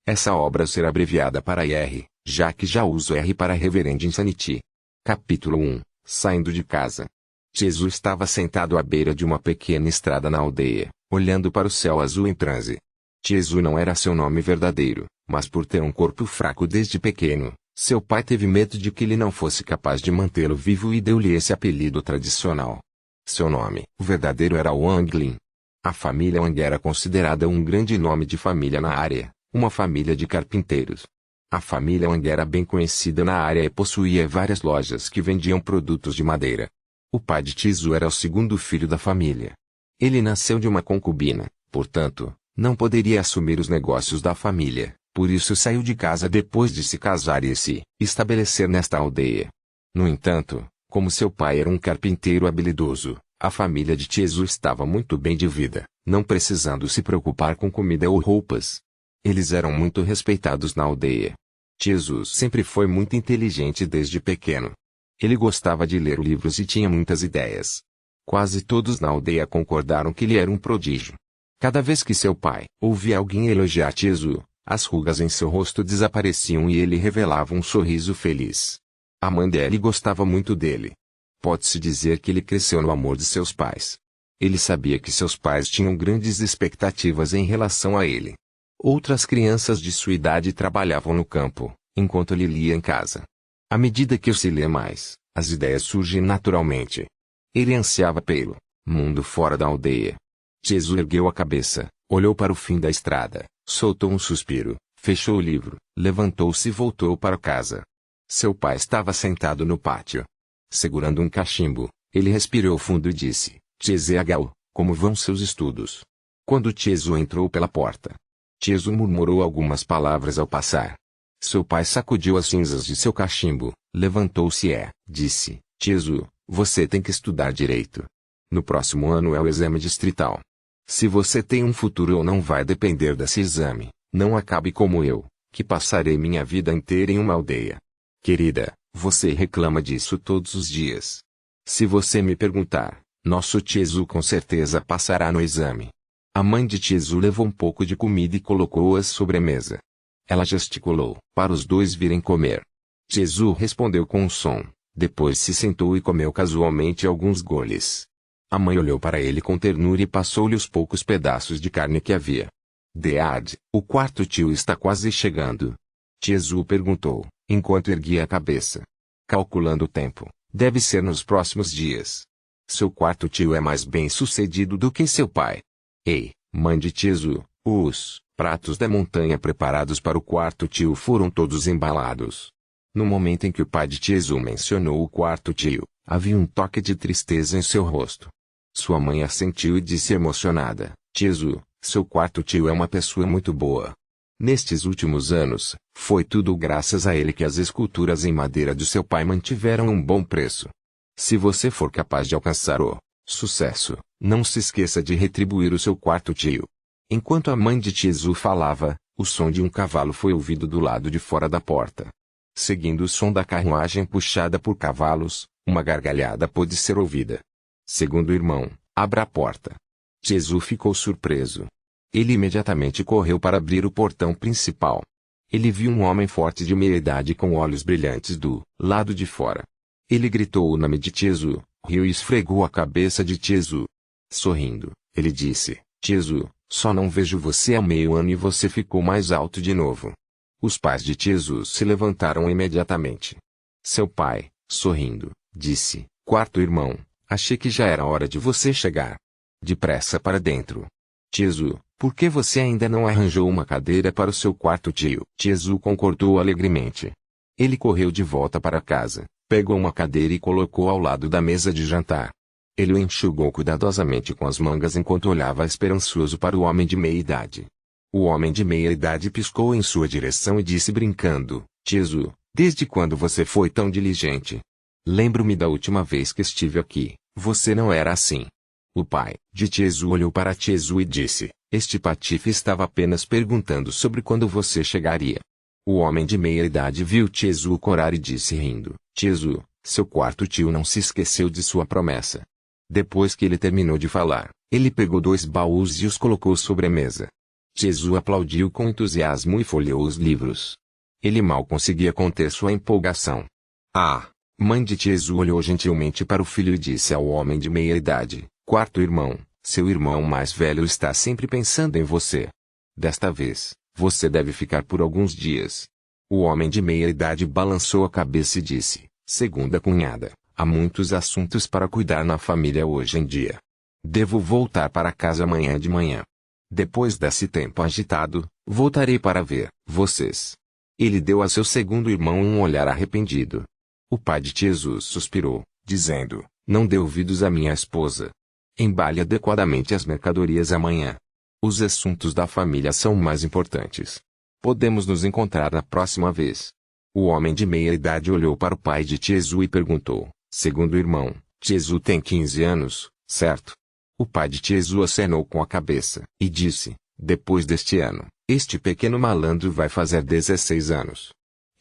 Essa obra será abreviada para IR, já que já uso R para Reverend Insanity. Capítulo 1. Saindo de casa. Jesus estava sentado à beira de uma pequena estrada na aldeia, olhando para o céu azul em transe. Jesus não era seu nome verdadeiro, mas por ter um corpo fraco desde pequeno, seu pai teve medo de que ele não fosse capaz de mantê-lo vivo e deu-lhe esse apelido tradicional. Seu nome, o verdadeiro, era Wang Lin. A família Wang era considerada um grande nome de família na área, uma família de carpinteiros. A família Wang era bem conhecida na área e possuía várias lojas que vendiam produtos de madeira. O pai de Chizu era o segundo filho da família. Ele nasceu de uma concubina, portanto, não poderia assumir os negócios da família, por isso saiu de casa depois de se casar e se estabelecer nesta aldeia. No entanto, como seu pai era um carpinteiro habilidoso, a família de Chizu estava muito bem de vida, não precisando se preocupar com comida ou roupas. Eles eram muito respeitados na aldeia. Chizu sempre foi muito inteligente desde pequeno. Ele gostava de ler livros e tinha muitas ideias. Quase todos na aldeia concordaram que ele era um prodígio. Cada vez que seu pai ouvia alguém elogiar Chizu, as rugas em seu rosto desapareciam e ele revelava um sorriso feliz. A mãe dele gostava muito dele. Pode-se dizer que ele cresceu no amor de seus pais. Ele sabia que seus pais tinham grandes expectativas em relação a ele. Outras crianças de sua idade trabalhavam no campo, enquanto ele lia em casa. À medida que se lê mais, as ideias surgem naturalmente. Ele ansiava pelo mundo fora da aldeia. Jesus ergueu a cabeça, olhou para o fim da estrada, soltou um suspiro, fechou o livro, levantou-se e voltou para casa. Seu pai estava sentado no pátio. Segurando um cachimbo, ele respirou fundo e disse: "Chizu, como vão seus estudos?" Quando Chizu entrou pela porta, Chizu murmurou algumas palavras ao passar. Seu pai sacudiu as cinzas de seu cachimbo, levantou-se e disse: "Chizu, você tem que estudar direito. No próximo ano é o exame distrital. Se você tem um futuro ou não vai depender desse exame, não acabe como eu, que passarei minha vida inteira em uma aldeia. Querida, você reclama disso todos os dias. Se você me perguntar, nosso Chizu com certeza passará no exame." A mãe de Chizu levou um pouco de comida e colocou-as sobre a mesa. Ela gesticulou para os dois virem comer. Chizu respondeu com um som, depois se sentou e comeu casualmente alguns goles. A mãe olhou para ele com ternura e passou-lhe os poucos pedaços de carne que havia. "Dad, o quarto tio está quase chegando." Chizu perguntou, enquanto erguia a cabeça. Calculando o tempo, deve ser nos próximos dias. Seu quarto tio é mais bem-sucedido do que seu pai. Ei, mãe de Chizu, os pratos da montanha preparados para o quarto tio foram todos embalados. No momento em que o pai de Chizu mencionou o quarto tio, havia um toque de tristeza em seu rosto. Sua mãe assentiu e disse emocionada: "Chizu, seu quarto tio é uma pessoa muito boa. Nestes últimos anos, foi tudo graças a ele que as esculturas em madeira de seu pai mantiveram um bom preço. Se você for capaz de alcançar o sucesso, não se esqueça de retribuir o seu quarto tio." Enquanto a mãe de Chizu falava, o som de um cavalo foi ouvido do lado de fora da porta. Seguindo o som da carruagem puxada por cavalos, uma gargalhada pôde ser ouvida. "Segundo irmão, abra a porta." Chizu ficou surpreso. Ele imediatamente correu para abrir o portão principal. Ele viu um homem forte de meia idade com olhos brilhantes do lado de fora. Ele gritou o nome de Chizu, riu e esfregou a cabeça de Chizu. Sorrindo, ele disse: "Chizu, só não vejo você há meio ano e você ficou mais alto de novo." Os pais de Chizu se levantaram imediatamente. Seu pai, sorrindo, disse: "Quarto irmão, achei que já era hora de você chegar. Depressa para dentro." "Chizu, por que você ainda não arranjou uma cadeira para o seu quarto tio?" Chizu concordou alegremente. Ele correu de volta para casa, pegou uma cadeira e colocou ao lado da mesa de jantar. Ele o enxugou cuidadosamente com as mangas enquanto olhava esperançoso para o homem de meia idade. O homem de meia idade piscou em sua direção e disse brincando: "Chizu, desde quando você foi tão diligente? Lembro-me da última vez que estive aqui, você não era assim." O pai de Chizu olhou para Chizu e disse: "Este patife estava apenas perguntando sobre quando você chegaria." O homem de meia idade viu Chizu corar e disse rindo: "Chizu, seu quarto tio não se esqueceu de sua promessa." Depois que ele terminou de falar, ele pegou 2 baús e os colocou sobre a mesa. Jesus aplaudiu com entusiasmo e folheou os livros. Ele mal conseguia conter sua empolgação. Ah! Mãe de Jesus olhou gentilmente para o filho e disse ao homem de meia idade: quarto irmão, seu irmão mais velho está sempre pensando em você. Desta vez, você deve ficar por alguns dias. O homem de meia idade balançou a cabeça e disse: segunda cunhada, há muitos assuntos para cuidar na família hoje em dia. Devo voltar para casa amanhã de manhã. Depois desse tempo agitado, voltarei para ver vocês. Ele deu a seu segundo irmão um olhar arrependido. O pai de Jesus suspirou, dizendo: não dê ouvidos à minha esposa. Embale adequadamente as mercadorias amanhã. Os assuntos da família são mais importantes. Podemos nos encontrar na próxima vez. O homem de meia idade olhou para o pai de Jesus e perguntou: segundo irmão, Jesus tem 15 anos, certo? O pai de Jesus acenou com a cabeça, e disse: depois deste ano, este pequeno malandro vai fazer 16 anos.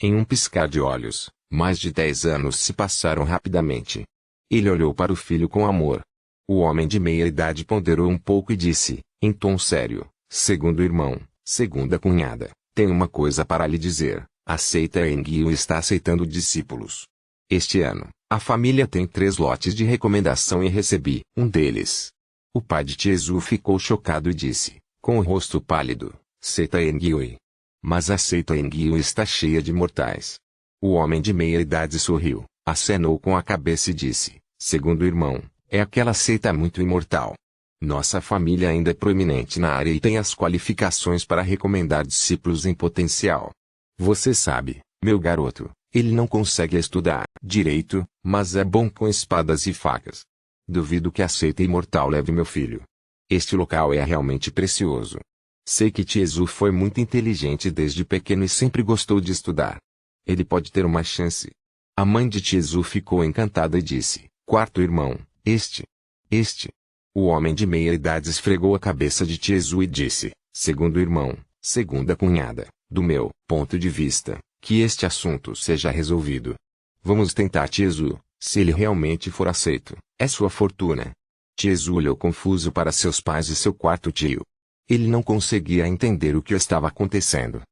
Em um piscar de olhos, mais de 10 anos se passaram rapidamente. Ele olhou para o filho com amor. O homem de meia idade ponderou um pouco e disse, em tom sério: segundo irmão, segunda cunhada, tenho uma coisa para lhe dizer. Aceita Enguio está aceitando discípulos. Este ano, a família tem 3 lotes de recomendação e recebi um deles. O pai de Jesus ficou chocado e disse, com o rosto pálido: Seita Enguio. Mas a seita Enguio está cheia de mortais. O homem de meia idade sorriu, acenou com a cabeça e disse: segundo irmão, é aquela seita muito imortal. Nossa família ainda é proeminente na área e tem as qualificações para recomendar discípulos em potencial. Você sabe, meu garoto, ele não consegue estudar direito, mas é bom com espadas e facas. Duvido que a seita imortal leve meu filho. Este local é realmente precioso. Sei que Jesus foi muito inteligente desde pequeno e sempre gostou de estudar. Ele pode ter uma chance. A mãe de Jesus ficou encantada e disse: quarto irmão, este. O homem de meia idade esfregou a cabeça de Jesus e disse: segundo irmão, segunda cunhada, do meu ponto de vista, que este assunto seja resolvido. Vamos tentar Jesus, se ele realmente for aceito, é sua fortuna. Jesus olhou confuso para seus pais e seu quarto tio. Ele não conseguia entender o que estava acontecendo.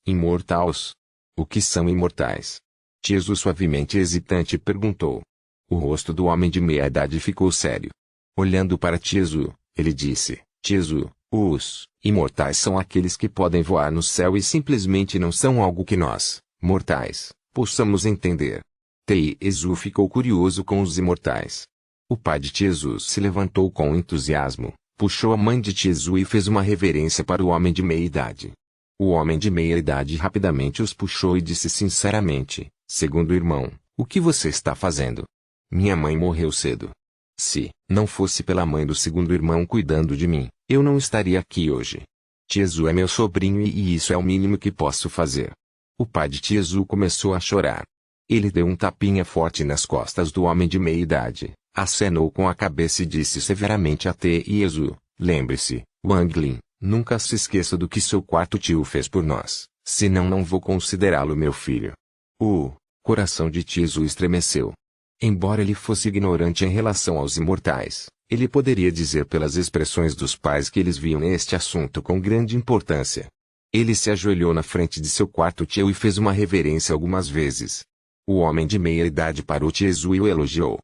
Imortais? O que são imortais? Jesus suavemente hesitante perguntou. O rosto do homem de meia idade ficou sério. Olhando para Jesus, ele disse: Jesus, os imortais são aqueles que podem voar no céu e simplesmente não são algo que nós, mortais, possamos entender. Jesus ficou curioso com os imortais. O pai de Jesus se levantou com entusiasmo, puxou a mãe de Jesus e fez uma reverência para o homem de meia idade. O homem de meia idade rapidamente os puxou e disse sinceramente: segundo irmão, o que você está fazendo? Minha mãe morreu cedo. Se não fosse pela mãe do segundo irmão cuidando de mim, eu não estaria aqui hoje. Jesus é meu sobrinho e isso é o mínimo que posso fazer. O pai de Jesus começou a chorar. Ele deu um tapinha forte nas costas do homem de meia idade, acenou com a cabeça e disse severamente a Jesus: lembre-se, Wang Lin, nunca se esqueça do que seu quarto tio fez por nós, senão não vou considerá-lo meu filho. O coração de Jesus estremeceu. Embora ele fosse ignorante em relação aos imortais, ele poderia dizer pelas expressões dos pais que eles viam este assunto com grande importância. Ele se ajoelhou na frente de seu quarto tio e fez uma reverência algumas vezes. O homem de meia idade parou Jesus e o elogiou.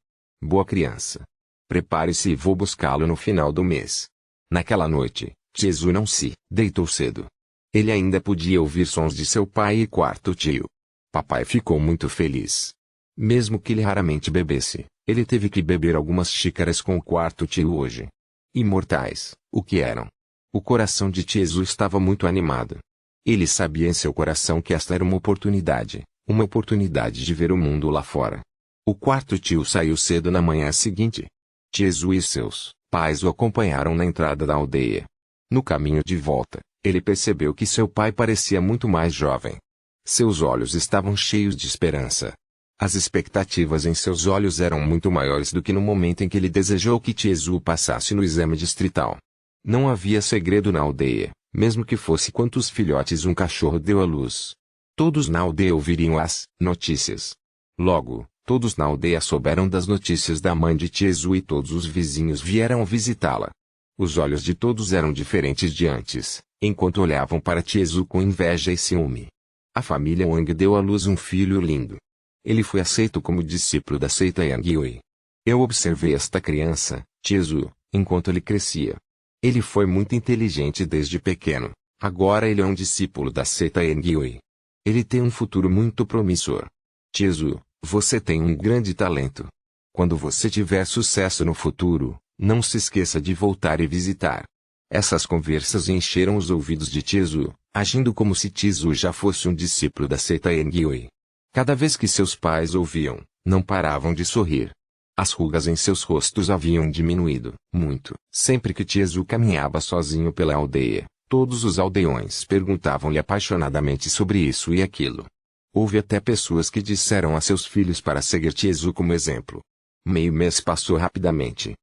Boa criança. Prepare-se e vou buscá-lo no final do mês. Naquela noite, Jesus não se deitou cedo. Ele ainda podia ouvir sons de seu pai e quarto tio. Papai ficou muito feliz. Mesmo que ele raramente bebesse, ele teve que beber algumas xícaras com o quarto tio hoje. Imortais, o que eram? O coração de Jesus estava muito animado. Ele sabia em seu coração que esta era uma oportunidade de ver o mundo lá fora. O quarto tio saiu cedo na manhã seguinte. Jesus e seus pais o acompanharam na entrada da aldeia. No caminho de volta, ele percebeu que seu pai parecia muito mais jovem. Seus olhos estavam cheios de esperança. As expectativas em seus olhos eram muito maiores do que no momento em que ele desejou que Jesus passasse no exame distrital. Não havia segredo na aldeia, mesmo que fosse quantos filhotes um cachorro deu à luz. Todos na aldeia ouviriam as notícias. Logo, todos na aldeia souberam das notícias da mãe de Jesus e todos os vizinhos vieram visitá-la. Os olhos de todos eram diferentes de antes, enquanto olhavam para Tiezu com inveja e ciúme. A família Wang deu à luz um filho lindo. Ele foi aceito como discípulo da seita Yangyue. Eu observei esta criança, Tiezu, enquanto ele crescia. Ele foi muito inteligente desde pequeno. Agora ele é um discípulo da seita Yangyue. Ele tem um futuro muito promissor. Tiezu, você tem um grande talento. Quando você tiver sucesso no futuro, não se esqueça de voltar e visitar. Essas conversas encheram os ouvidos de Tiezu, agindo como se Tiezu já fosse um discípulo da seita Yangyue. Cada vez que seus pais ouviam, não paravam de sorrir. As rugas em seus rostos haviam diminuído muito. Sempre que Tiezu caminhava sozinho pela aldeia, todos os aldeões perguntavam-lhe apaixonadamente sobre isso e aquilo. Houve até pessoas que disseram a seus filhos para seguir Tiezu como exemplo. Meio mês passou rapidamente.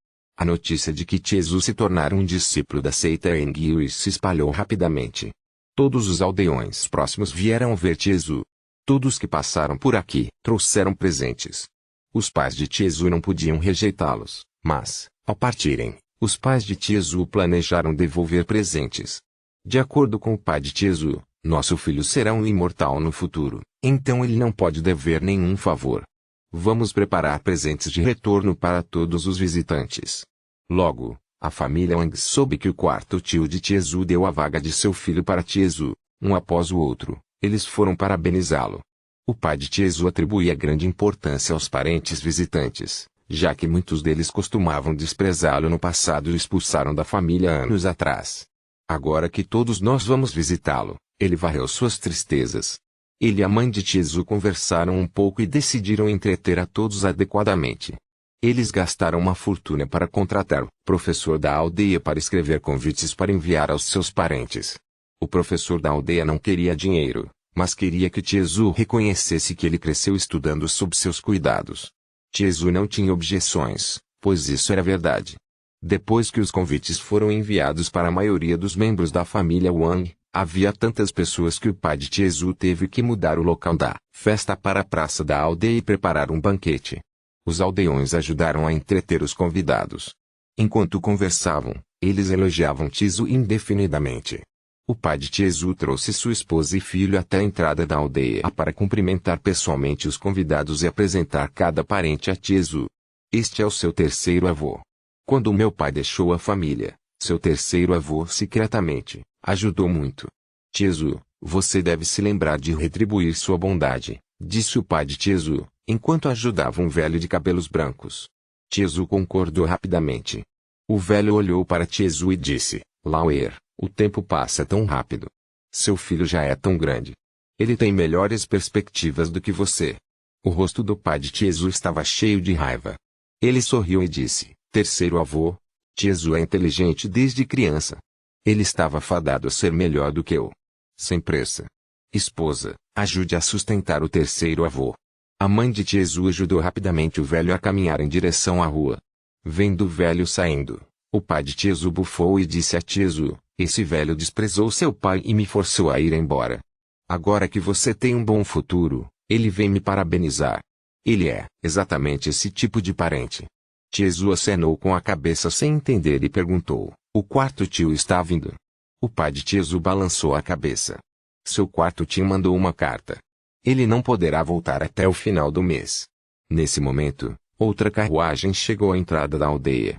A notícia de que Tiezu se tornara um discípulo da seita Yangyue se espalhou rapidamente. Todos os aldeões próximos vieram ver Tiezu. Todos que passaram por aqui trouxeram presentes. Os pais de Tiezu não podiam rejeitá-los, mas, ao partirem, os pais de Tiezu planejaram devolver presentes. De acordo com o pai de Tiezu, nosso filho será um imortal no futuro, então ele não pode dever nenhum favor. Vamos preparar presentes de retorno para todos os visitantes. Logo, a família Wang soube que o quarto tio de Tiezu deu a vaga de seu filho para Tiezu, um após o outro. Eles foram parabenizá-lo. O pai de Tiezu atribuía grande importância aos parentes visitantes, já que muitos deles costumavam desprezá-lo no passado e o expulsaram da família anos atrás. Agora que todos nós vamos visitá-lo, ele varreu suas tristezas. Ele e a mãe de Tiezu conversaram um pouco e decidiram entreter a todos adequadamente. Eles gastaram uma fortuna para contratar o professor da aldeia para escrever convites para enviar aos seus parentes. O professor da aldeia não queria dinheiro, mas queria que Tiezu reconhecesse que ele cresceu estudando sob seus cuidados. Tiezu não tinha objeções, pois isso era verdade. Depois que os convites foram enviados para a maioria dos membros da família Wang, havia tantas pessoas que o pai de Tiezu teve que mudar o local da festa para a praça da aldeia e preparar um banquete. Os aldeões ajudaram a entreter os convidados. Enquanto conversavam, eles elogiavam Tiezu indefinidamente. O pai de Tiezu trouxe sua esposa e filho até a entrada da aldeia para cumprimentar pessoalmente os convidados e apresentar cada parente a Tiezu. Este é o seu terceiro avô. Quando meu pai deixou a família, seu terceiro avô secretamente ajudou muito. Tiezu, você deve se lembrar de retribuir sua bondade, disse o pai de Tiezu, enquanto ajudava um velho de cabelos brancos. Tiezu concordou rapidamente. O velho olhou para Tiezu e disse, Lauer, o tempo passa tão rápido. Seu filho já é tão grande. Ele tem melhores perspectivas do que você. O rosto do pai de Tiezu estava cheio de raiva. Ele sorriu e disse, terceiro avô, Tiezu é inteligente desde criança. Ele estava fadado a ser melhor do que eu. Sem pressa. Esposa, ajude a sustentar o terceiro avô. A mãe de Tiezu ajudou rapidamente o velho a caminhar em direção à rua. Vendo o velho saindo, o pai de Tiezu bufou e disse a Tiezu, esse velho desprezou seu pai e me forçou a ir embora. Agora que você tem um bom futuro, ele vem me parabenizar. Ele é, exatamente esse tipo de parente. Tiezu acenou com a cabeça sem entender e perguntou, o quarto tio está vindo? O pai de Tiezu balançou a cabeça. Seu quarto tio mandou uma carta. Ele não poderá voltar até o final do mês. Nesse momento, outra carruagem chegou à entrada da aldeia.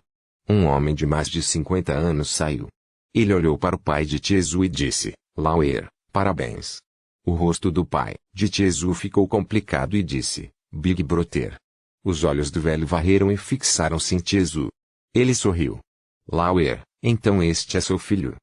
Um homem de mais de 50 anos saiu. Ele olhou para o pai de Tiezu e disse, Lauer, parabéns. O rosto do pai de Tiezu ficou complicado e disse, Big Brother. Os olhos do velho varreram e fixaram-se em Tiezu. Ele sorriu. Lauer, então este é seu filho.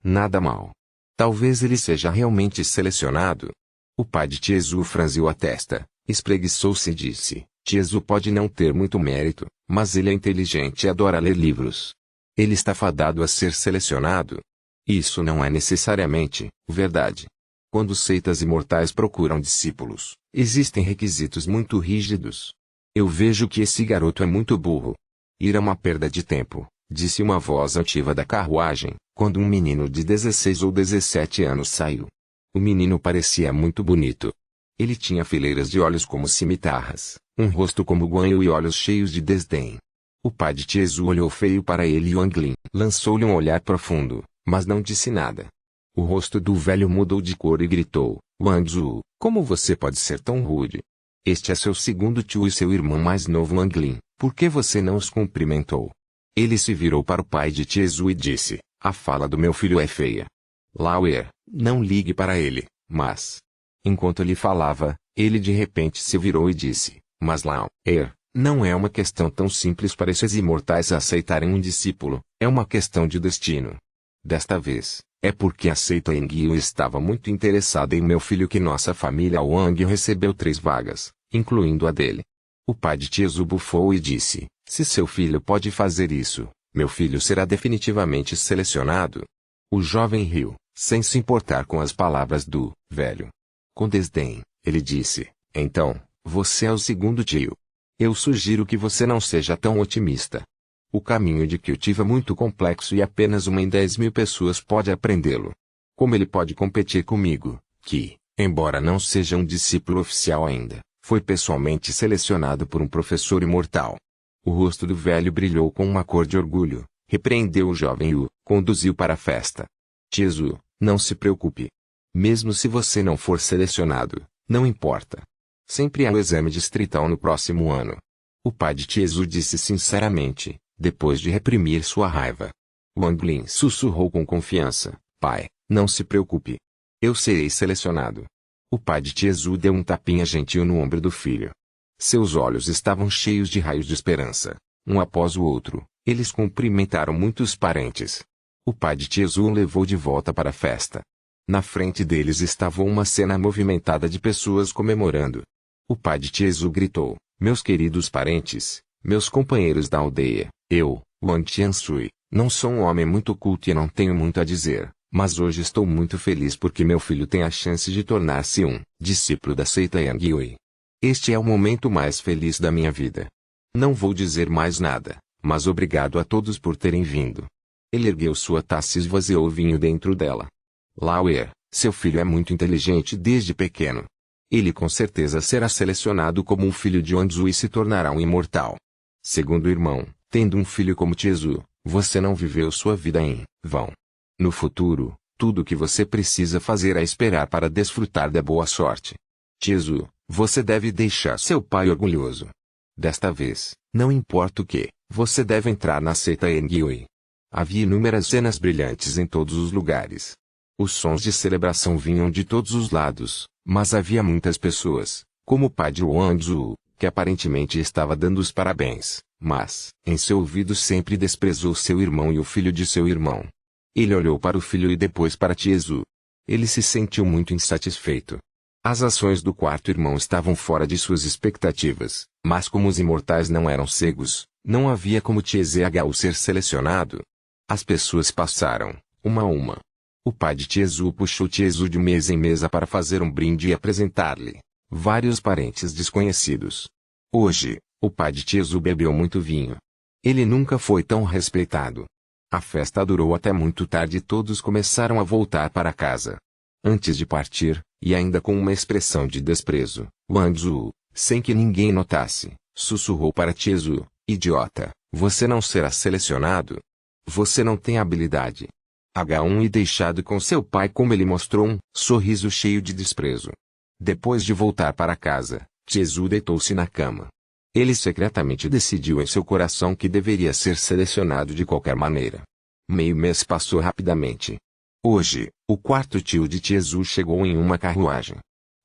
Nada mal. Talvez ele seja realmente selecionado. O pai de Tiezu franziu a testa, espreguiçou-se e disse, Tiezu pode não ter muito mérito, mas ele é inteligente e adora ler livros. Ele está fadado a ser selecionado. Isso não é necessariamente verdade. Quando seitas imortais procuram discípulos, existem requisitos muito rígidos. Eu vejo que esse garoto é muito burro. Ir é uma perda de tempo, disse uma voz ativa da carruagem, quando um menino de 16 ou 17 anos saiu. O menino parecia muito bonito. Ele tinha fileiras de olhos como cimitarras, um rosto como guanho e olhos cheios de desdém. O pai de Tiezu olhou feio para ele e Wang Lin lançou-lhe um olhar profundo, mas não disse nada. O rosto do velho mudou de cor e gritou: Wang Zhu, como você pode ser tão rude? Este é seu segundo tio e seu irmão mais novo Wang Lin, por que você não os cumprimentou? Ele se virou para o pai de Tiezu e disse: a fala do meu filho é feia. Lauer, não ligue para ele, mas... Enquanto ele falava, ele de repente se virou e disse: mas Lauer, não é uma questão tão simples para esses imortais aceitarem um discípulo, é uma questão de destino. Desta vez, é porque a seita Enguiu estava muito interessada em meu filho que nossa família Wang recebeu 3 vagas, incluindo a dele. O pai de Tiezu bufou e disse: se seu filho pode fazer isso, meu filho será definitivamente selecionado. O jovem riu, sem se importar com as palavras do velho. Com desdém, ele disse: então, você é o segundo tio. Eu sugiro que você não seja tão otimista. O caminho de Kyutiva é muito complexo e apenas uma em 10.000 pessoas pode aprendê-lo. Como ele pode competir comigo, que, embora não seja um discípulo oficial ainda, foi pessoalmente selecionado por um professor imortal? O rosto do velho brilhou com uma cor de orgulho, repreendeu o jovem e o conduziu para a festa. Tiezu, não se preocupe. Mesmo se você não for selecionado, não importa. Sempre há o exame distrital no próximo ano. O pai de Tiezu disse sinceramente, depois de reprimir sua raiva. Wang Lin sussurrou com confiança: pai, não se preocupe. Eu serei selecionado. O pai de Tiezu deu um tapinha gentil no ombro do filho. Seus olhos estavam cheios de raios de esperança. Um após o outro, eles cumprimentaram muitos parentes. O pai de Tiezu o levou de volta para a festa. Na frente deles estava uma cena movimentada de pessoas comemorando. O pai de Tiezu gritou: meus queridos parentes, meus companheiros da aldeia, eu, Wang Tianshui, não sou um homem muito culto e não tenho muito a dizer, mas hoje estou muito feliz porque meu filho tem a chance de tornar-se um discípulo da seita Yangyue. Este é o momento mais feliz da minha vida. Não vou dizer mais nada, mas obrigado a todos por terem vindo. Ele ergueu sua taça e esvaziou o vinho dentro dela. Lauer, seu filho é muito inteligente desde pequeno. Ele com certeza será selecionado como um filho de Wang Zhu e se tornará um imortal. Segundo irmão, tendo um filho como Tiezu, você não viveu sua vida em vão. No futuro, tudo o que você precisa fazer é esperar para desfrutar da boa sorte. Tiezu, você deve deixar seu pai orgulhoso. Desta vez, não importa o que, você deve entrar na seita Engyue. Havia inúmeras cenas brilhantes em todos os lugares. Os sons de celebração vinham de todos os lados, mas havia muitas pessoas, como o pai de Wang Zhu, que aparentemente estava dando os parabéns, mas, em seu ouvido sempre desprezou seu irmão e o filho de seu irmão. Ele olhou para o filho e depois para Tiezu. Ele se sentiu muito insatisfeito. As ações do quarto irmão estavam fora de suas expectativas, mas como os imortais não eram cegos, não havia como Tiezu ser selecionado. As pessoas passaram, uma a uma. O pai de Tiezu puxou Tiezu de mesa em mesa para fazer um brinde e apresentar-lhe vários parentes desconhecidos. Hoje, o pai de Tiezu bebeu muito vinho. Ele nunca foi tão respeitado. A festa durou até muito tarde e todos começaram a voltar para casa. Antes de partir, e ainda com uma expressão de desprezo, Wang Zhu, sem que ninguém notasse, sussurrou para Tiezu: idiota, você não será selecionado. Você não tem habilidade. H1 e deixado com seu pai como ele mostrou um sorriso cheio de desprezo. Depois de voltar para casa, Tiezu deitou-se na cama. Ele secretamente decidiu em seu coração que deveria ser selecionado de qualquer maneira. Meio mês passou rapidamente. Hoje, o quarto tio de Tiezu chegou em uma carruagem.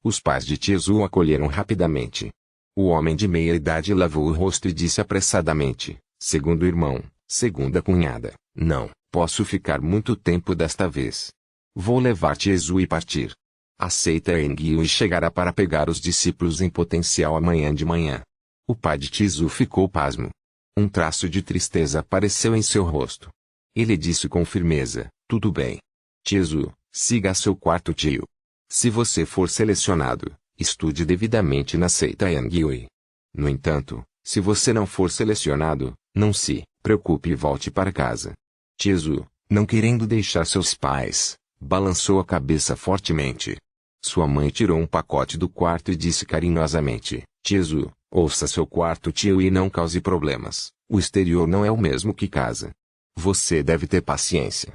Os pais de Tiezu o acolheram rapidamente. O homem de meia idade lavou o rosto e disse apressadamente: segundo irmão, segunda cunhada, não posso ficar muito tempo desta vez. Vou levar Tiezu e partir. A seita Engyue chegará para pegar os discípulos em potencial amanhã de manhã. O pai de Tiezu ficou pasmo. Um traço de tristeza apareceu em seu rosto. Ele disse com firmeza: tudo bem. Tiezu, siga seu quarto tio. Se você for selecionado, estude devidamente na seita Engyue. No entanto, se você não for selecionado, não se preocupe e volte para casa. Tiezu, não querendo deixar seus pais, balançou a cabeça fortemente. Sua mãe tirou um pacote do quarto e disse carinhosamente: Tiezu, ouça seu quarto tio e não cause problemas. O exterior não é o mesmo que casa. Você deve ter paciência.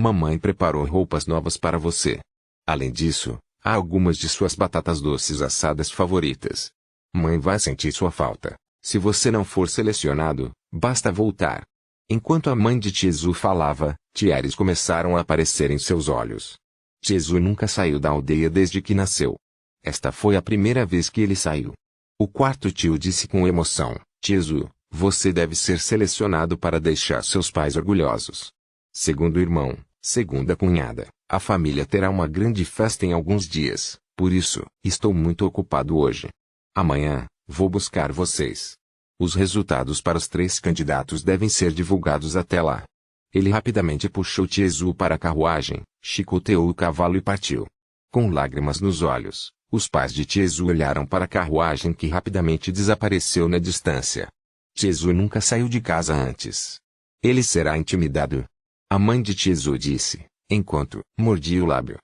Mamãe preparou roupas novas para você. Além disso, há algumas de suas batatas doces assadas favoritas. Mãe vai sentir sua falta. Se você não for selecionado, basta voltar. Enquanto a mãe de Tiezu falava, tiares começaram a aparecer em seus olhos. Tiezu nunca saiu da aldeia desde que nasceu. Esta foi a primeira vez que ele saiu. O quarto tio disse com emoção: Tiezu, você deve ser selecionado para deixar seus pais orgulhosos. Segundo irmão, segunda cunhada, a família terá uma grande festa em alguns dias, por isso, estou muito ocupado hoje. Amanhã, vou buscar vocês. Os resultados para os 3 candidatos devem ser divulgados até lá. Ele rapidamente puxou Tiezu para a carruagem, chicoteou o cavalo e partiu. Com lágrimas nos olhos, os pais de Tiezu olharam para a carruagem que rapidamente desapareceu na distância. Tiezu nunca saiu de casa antes. Ele será intimidado. A mãe de Tiezu disse, enquanto mordia o lábio.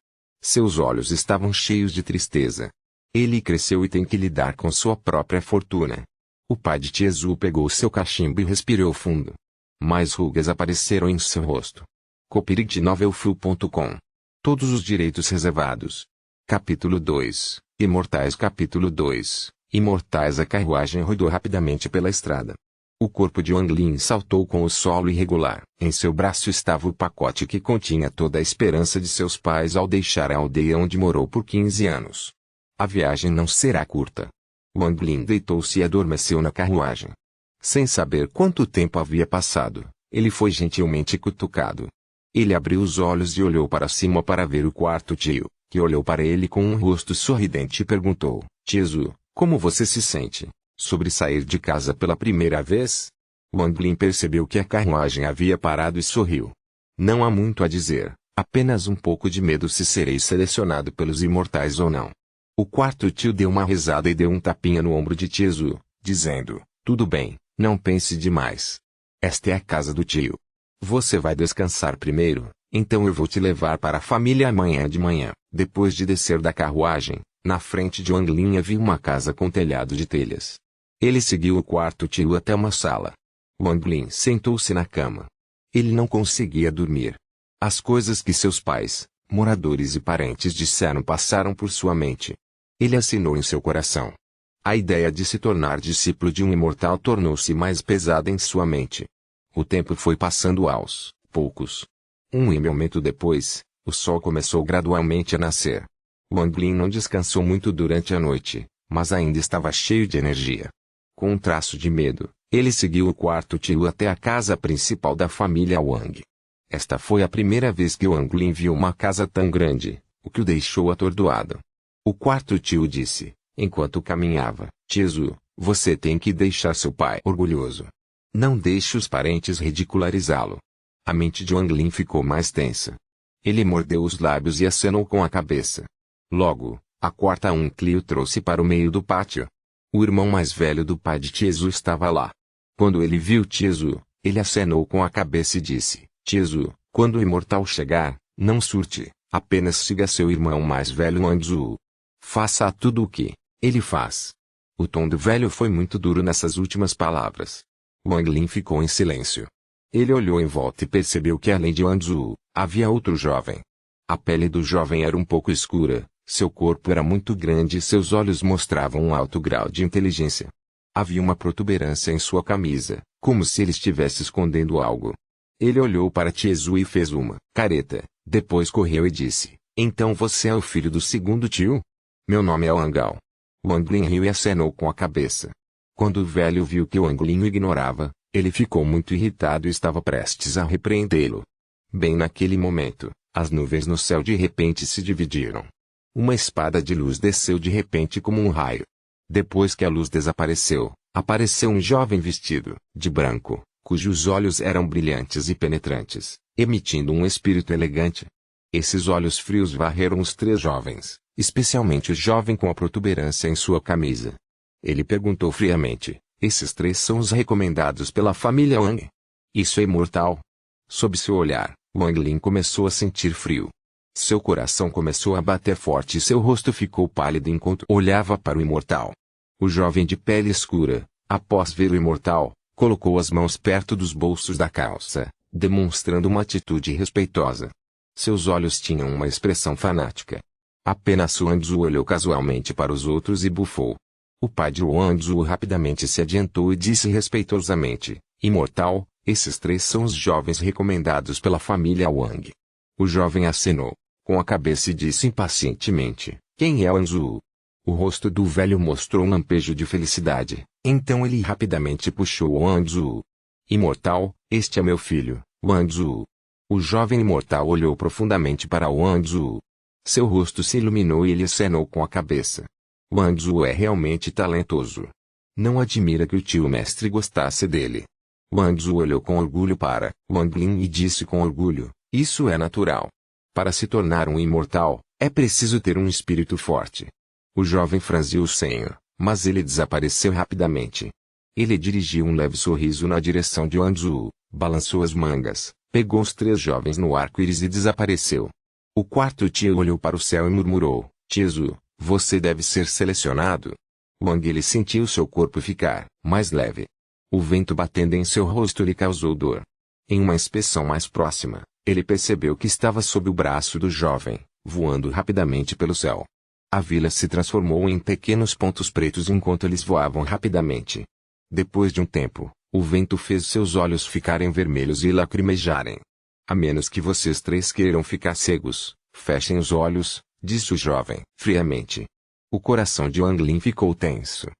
Seus olhos estavam cheios de tristeza. Ele cresceu e tem que lidar com sua própria fortuna. O pai de Tiezu pegou seu cachimbo e respirou fundo. Mais rugas apareceram em seu rosto. copyright-novelfu.com. Todos os direitos reservados. Capítulo 2. Imortais. Capítulo 2. Imortais. A carruagem rodou rapidamente pela estrada. O corpo de Wang Lin saltou com o solo irregular. Em seu braço estava o pacote que continha toda a esperança de seus pais ao deixar a aldeia onde morou por 15 anos. A viagem não será curta. Wang Lin deitou-se e adormeceu na carruagem. Sem saber quanto tempo havia passado, ele foi gentilmente cutucado. Ele abriu os olhos e olhou para cima para ver o quarto tio, que olhou para ele com um rosto sorridente e perguntou: Tiezu, como você se sente sobre sair de casa pela primeira vez? Wang Lin percebeu que a carruagem havia parado e sorriu. Não há muito a dizer, apenas um pouco de medo se serei selecionado pelos imortais ou não. O quarto tio deu uma risada e deu um tapinha no ombro de Tiezu, dizendo: tudo bem, não pense demais. Esta é a casa do tio. Você vai descansar primeiro, então eu vou te levar para a família amanhã de manhã. Depois de descer da carruagem, na frente de Wang Lin havia uma casa com telhado de telhas. Ele seguiu o quarto tio até uma sala. Wang Lin sentou-se na cama. Ele não conseguia dormir. As coisas que seus pais, moradores e parentes disseram passaram por sua mente. Ele assinou em seu coração. A ideia de se tornar discípulo de um imortal tornou-se mais pesada em sua mente. O tempo foi passando aos poucos. Um momento depois, o sol começou gradualmente a nascer. Wang Lin não descansou muito durante a noite, mas ainda estava cheio de energia. Com um traço de medo, ele seguiu o quarto tio até a casa principal da família Wang. Esta foi a primeira vez que Wang Lin viu uma casa tão grande, o que o deixou atordoado. O quarto tio disse, enquanto caminhava: Tiezu, você tem que deixar seu pai orgulhoso. Não deixe os parentes ridicularizá-lo. A mente de Wang Lin ficou mais tensa. Ele mordeu os lábios e acenou com a cabeça. Logo, a quarta Uncle o trouxe para o meio do pátio. O irmão mais velho do pai de Tiezu estava lá. Quando ele viu Tiezu, ele acenou com a cabeça e disse: Tiezu, quando o imortal chegar, não surte, apenas siga seu irmão mais velho Wangzu. Faça tudo o que ele faz. O tom do velho foi muito duro nessas últimas palavras. Wang Lin ficou em silêncio. Ele olhou em volta e percebeu que além de Wangzu, havia outro jovem. A pele do jovem era um pouco escura, seu corpo era muito grande e seus olhos mostravam um alto grau de inteligência. Havia uma protuberância em sua camisa, como se ele estivesse escondendo algo. Ele olhou para Tiezu e fez uma careta, depois correu e disse: Então você é o filho do segundo tio? Meu nome é Wangao. Wang Lin riu e acenou com a cabeça. Quando o velho viu que Wang Lin o ignorava, ele ficou muito irritado e estava prestes a repreendê-lo. Bem naquele momento, as nuvens no céu de repente se dividiram. Uma espada de luz desceu de repente como um raio. Depois que a luz desapareceu, apareceu um jovem vestido de branco, cujos olhos eram brilhantes e penetrantes, emitindo um espírito elegante. Esses olhos frios varreram os 3 jovens, especialmente o jovem com a protuberância em sua camisa. Ele perguntou friamente: esses 3 são os recomendados pela família Wang? Isso é imortal? Sob seu olhar, Wang Lin começou a sentir frio. Seu coração começou a bater forte e seu rosto ficou pálido enquanto olhava para o imortal. O jovem de pele escura, após ver o imortal, colocou as mãos perto dos bolsos da calça, demonstrando uma atitude respeitosa. Seus olhos tinham uma expressão fanática. Apenas Wangzu olhou casualmente para os outros e bufou. O pai de Wangzu rapidamente se adiantou e disse respeitosamente: Imortal, esses 3 são os jovens recomendados pela família Wang. O jovem acenou com a cabeça e disse impacientemente: Quem é Wangzu? O rosto do velho mostrou um lampejo de felicidade, então ele rapidamente puxou Wangzu. Imortal, este é meu filho, Wangzu. O jovem imortal olhou profundamente para Wangzu. Seu rosto se iluminou e ele acenou com a cabeça. Wangzu é realmente talentoso. Não admira que o tio mestre gostasse dele. Wangzu olhou com orgulho para Wang Lin e disse com orgulho: Isso é natural. Para se tornar um imortal, é preciso ter um espírito forte. O jovem franziu o senho, mas ele desapareceu rapidamente. Ele dirigiu um leve sorriso na direção de Wangzu, balançou as mangas, pegou os 3 jovens no arco-íris e desapareceu. O quarto tio olhou para o céu e murmurou: Tiezu, você deve ser selecionado. Wang ele sentiu seu corpo ficar mais leve. O vento batendo em seu rosto lhe causou dor. Em uma inspeção mais próxima, ele percebeu que estava sob o braço do jovem, voando rapidamente pelo céu. A vila se transformou em pequenos pontos pretos enquanto eles voavam rapidamente. Depois de um tempo, o vento fez seus olhos ficarem vermelhos e lacrimejarem. A menos que vocês 3 queiram ficar cegos, fechem os olhos, disse o jovem, friamente. O coração de Wang Lin ficou tenso.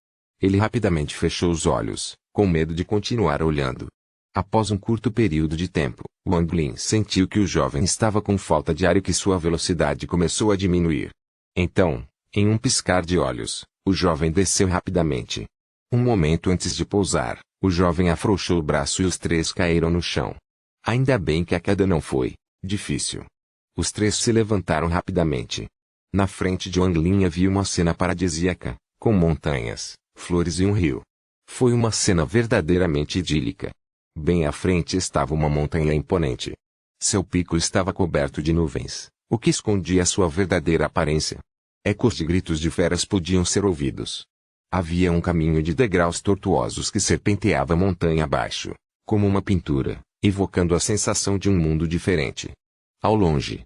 Ele rapidamente fechou os olhos, com medo de continuar olhando. Após um curto período de tempo, Wang Lin sentiu que o jovem estava com falta de ar e que sua velocidade começou a diminuir. Então, em um piscar de olhos, o jovem desceu rapidamente. Um momento antes de pousar, o jovem afrouxou o braço e os 3 caíram no chão. Ainda bem que a queda não foi difícil. Os 3 se levantaram rapidamente. Na frente de Wang Lin havia uma cena paradisíaca, com montanhas, flores e um rio. Foi uma cena verdadeiramente idílica. Bem à frente estava uma montanha imponente. Seu pico estava coberto de nuvens, o que escondia sua verdadeira aparência. Ecos de gritos de feras podiam ser ouvidos. Havia um caminho de degraus tortuosos que serpenteava montanha abaixo, como uma pintura, evocando a sensação de um mundo diferente. Ao longe,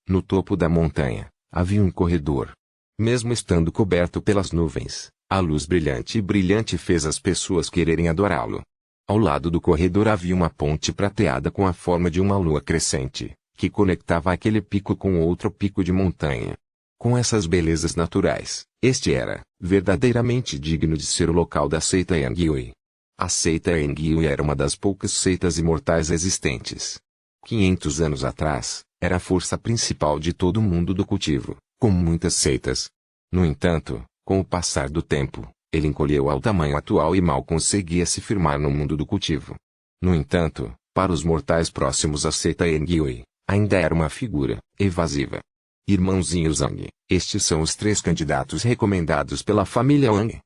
no topo da montanha, havia um corredor. Mesmo estando coberto pelas nuvens, a luz brilhante fez as pessoas quererem adorá-lo. Ao lado do corredor havia uma ponte prateada com a forma de uma lua crescente, que conectava aquele pico com outro pico de montanha. Com essas belezas naturais, este era verdadeiramente digno de ser o local da seita Yangyue. A seita Yangyue era uma das poucas seitas imortais existentes. 500 anos atrás, era a força principal de todo o mundo do cultivo, como muitas seitas. No entanto, com o passar do tempo, ele encolheu ao tamanho atual e mal conseguia se firmar no mundo do cultivo. No entanto, para os mortais próximos à seita Yangyue, ainda era uma figura evasiva. Irmãozinho Zhang, estes são os 3 candidatos recomendados pela família Wang.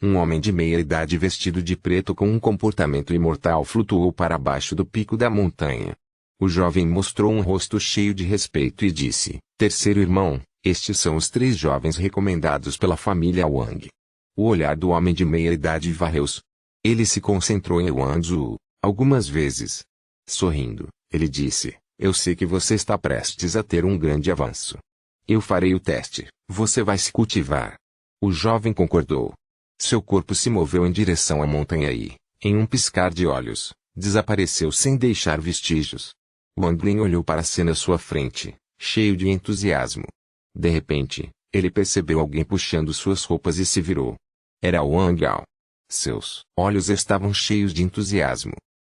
Um homem de meia idade vestido de preto com um comportamento imortal flutuou para baixo do pico da montanha. O jovem mostrou um rosto cheio de respeito e disse: Terceiro irmão, estes são os 3 jovens recomendados pela família Wang. O olhar do homem de meia idade varreu-se. Ele se concentrou em Wangzu algumas vezes. Sorrindo, ele disse: Eu sei que você está prestes a ter um grande avanço. Eu farei o teste, você vai se cultivar. O jovem concordou. Seu corpo se moveu em direção à montanha e, em um piscar de olhos, desapareceu sem deixar vestígios. Wang Lin olhou para a cena à sua frente, cheio de entusiasmo. De repente, ele percebeu alguém puxando suas roupas e se virou. Era Wang Gao. Seus olhos estavam cheios de entusiasmo.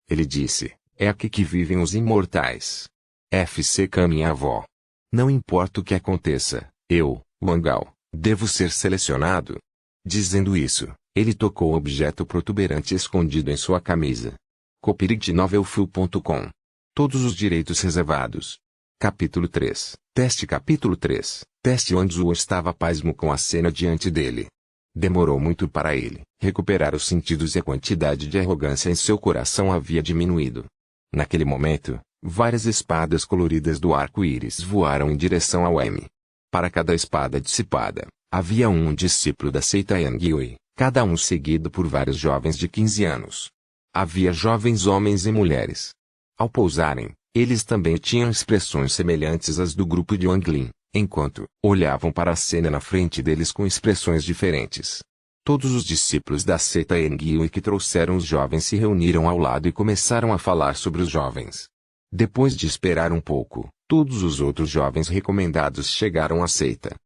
Ele disse: É aqui que vivem os imortais. FCK minha avó. Não importa o que aconteça, eu, Wang Gao, devo ser selecionado. Dizendo isso, ele tocou o objeto protuberante escondido em sua camisa. copyright novelfu.com. Todos os direitos reservados. Capítulo 3. Teste. Capítulo 3. Teste. Wangzu estava pasmo com a cena diante dele. Demorou muito para ele recuperar os sentidos e a quantidade de arrogância em seu coração havia diminuído. Naquele momento, várias espadas coloridas do arco-íris voaram em direção ao M. Para cada espada dissipada, havia um discípulo da seita Yangyue, cada um seguido por vários jovens de 15 anos. Havia jovens homens e mulheres. Ao pousarem, Eles também tinham expressões semelhantes às do grupo de Wang Lin, enquanto olhavam para a cena na frente deles com expressões diferentes. Todos os discípulos da seita Engyue que trouxeram os jovens se reuniram ao lado e começaram a falar sobre os jovens. Depois de esperar um pouco, todos os outros jovens recomendados chegaram à seita.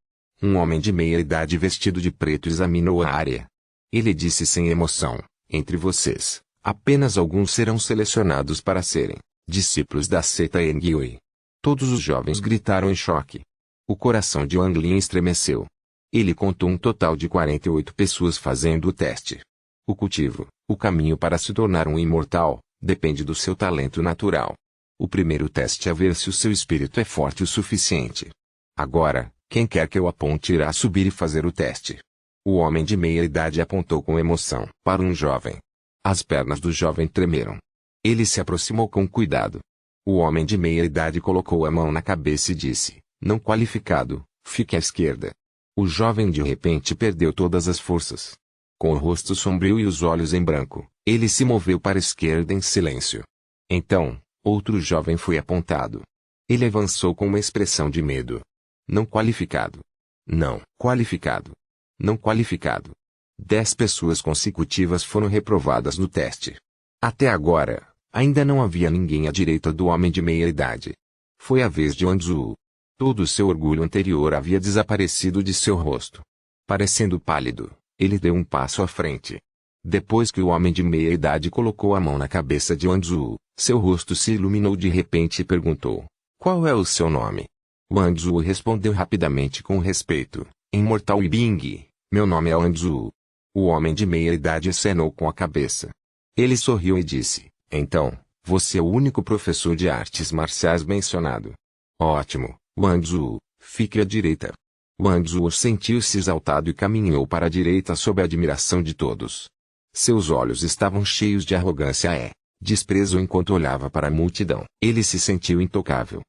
Um homem de meia idade vestido de preto examinou a área. Ele disse sem emoção: entre vocês, apenas alguns serão selecionados para serem discípulos da seita Engyue. Todos os jovens gritaram em choque. O coração de Wang Lin estremeceu. Ele contou um total de 48 pessoas fazendo o teste. O cultivo, o caminho para se tornar um imortal, depende do seu talento natural. O primeiro teste é ver se o seu espírito é forte o suficiente. Agora, quem quer que eu aponte irá subir e fazer o teste. O homem de meia idade apontou com emoção para um jovem. As pernas do jovem tremeram. Ele se aproximou com cuidado. O homem de meia idade colocou a mão na cabeça e disse: não qualificado, fique à esquerda. O jovem de repente perdeu todas as forças. Com o rosto sombrio e os olhos em branco, ele se moveu para a esquerda em silêncio. Então, outro jovem foi apontado. Ele avançou com uma expressão de medo. Não qualificado. Não qualificado. Não qualificado. 10 pessoas consecutivas foram reprovadas no teste. Até agora, ainda não havia ninguém à direita do homem de meia idade. Foi a vez de Wang Zhu. Todo o seu orgulho anterior havia desaparecido de seu rosto. Parecendo pálido, ele deu um passo à frente. Depois que o homem de meia idade colocou a mão na cabeça de Wang Zhu, seu rosto se iluminou de repente e perguntou: qual é o seu nome? Wang Zhu respondeu rapidamente com respeito: Imortal Yibing, meu nome é Wang Zhu. O homem de meia idade acenou com a cabeça. Ele sorriu e disse: então, você é o único professor de artes marciais mencionado. Ótimo, Wang Zhu, fique à direita. Wang Zhu sentiu-se exaltado e caminhou para a direita sob a admiração de todos. Seus olhos estavam cheios de arrogância e desprezo enquanto olhava para a multidão. Ele se sentiu intocável.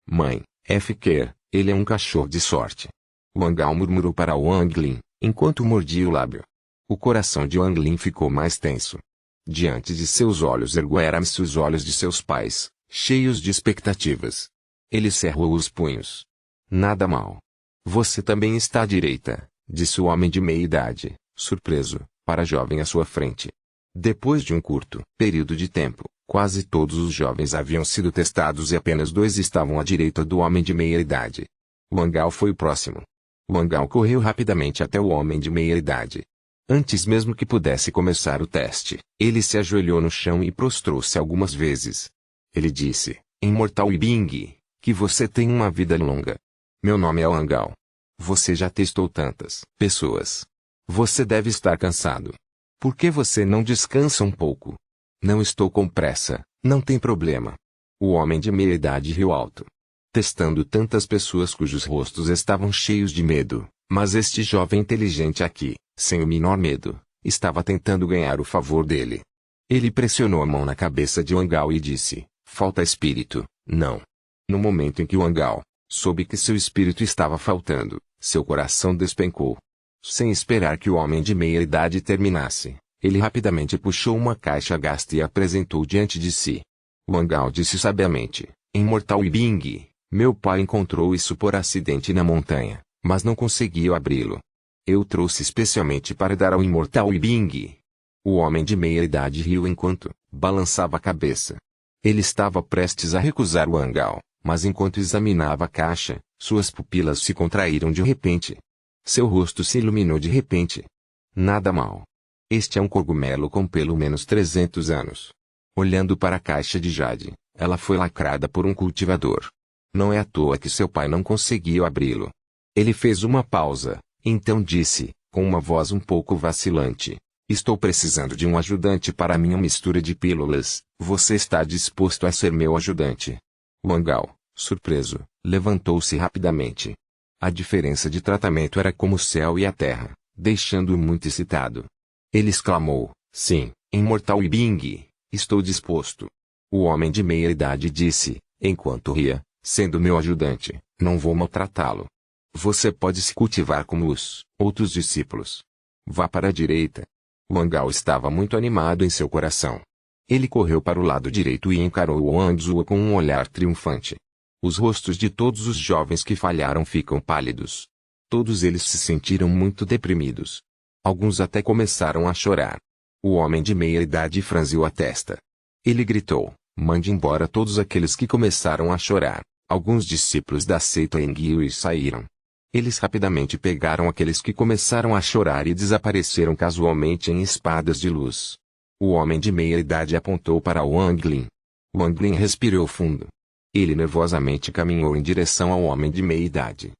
Mãe, F. Ele é um cachorro de sorte. Wang Ao murmurou para Wang Lin, enquanto mordia o lábio. O coração de Wang Lin ficou mais tenso. Diante de seus olhos ergueram-se os olhos de seus pais, cheios de expectativas. Ele cerrou os punhos. Nada mal. Você também está à direita, disse o homem de meia idade, surpreso, para a jovem à sua frente. Depois de um curto período de tempo, quase todos os jovens haviam sido testados e apenas 2 estavam à direita do homem de meia idade. Wang Ao foi o próximo. Wang Ao correu rapidamente até o homem de meia idade. Antes mesmo que pudesse começar o teste, ele se ajoelhou no chão e prostrou-se algumas vezes. Ele disse: Imortal Yibing, que você tenha uma vida longa. Meu nome é Wang Ao. Você já testou tantas pessoas. Você deve estar cansado. Por que você não descansa um pouco? Não estou com pressa, não tem problema. O homem de meia idade riu alto. Testando tantas pessoas cujos rostos estavam cheios de medo, mas este jovem inteligente aqui, sem o menor medo, estava tentando ganhar o favor dele. Ele pressionou a mão na cabeça de Wang Ao e disse: falta espírito, não. No momento em que Wang Ao soube que seu espírito estava faltando, seu coração despencou. Sem esperar que o homem de meia idade terminasse, ele rapidamente puxou uma caixa gasta e a apresentou diante de si. Wang Ao disse sabiamente: Imortal Yibing, meu pai encontrou isso por acidente na montanha, mas não conseguiu abri-lo. Eu trouxe especialmente para dar ao Imortal Yibing. O homem de meia idade riu enquanto balançava a cabeça. Ele estava prestes a recusar Wang Ao, mas enquanto examinava a caixa, suas pupilas se contraíram de repente. Seu rosto se iluminou de repente. Nada mal. Este é um cogumelo com pelo menos 300 anos. Olhando para a caixa de jade, ela foi lacrada por um cultivador. Não é à toa que seu pai não conseguiu abri-lo. Ele fez uma pausa, então disse, com uma voz um pouco vacilante: estou precisando de um ajudante para minha mistura de pílulas. Você está disposto a ser meu ajudante? Wang Ao, surpreso, levantou-se rapidamente. A diferença de tratamento era como o céu e a terra, deixando-o muito excitado. Ele exclamou: sim, Imortal Yibing, estou disposto. O homem de meia idade disse, enquanto ria: sendo meu ajudante, não vou maltratá-lo. Você pode se cultivar como os outros discípulos. Vá para a direita. Wang Ao estava muito animado em seu coração. Ele correu para o lado direito e encarou Wang Zuo com um olhar triunfante. Os rostos de todos os jovens que falharam ficam pálidos. Todos eles se sentiram muito deprimidos. Alguns até começaram a chorar. O homem de meia-idade franziu a testa. Ele gritou: mande embora todos aqueles que começaram a chorar. Alguns discípulos da seita Engyui saíram. Eles rapidamente pegaram aqueles que começaram a chorar e desapareceram casualmente em espadas de luz. O homem de meia-idade apontou para Wang Lin. Wang Lin respirou fundo. Ele nervosamente caminhou em direção ao homem de meia-idade.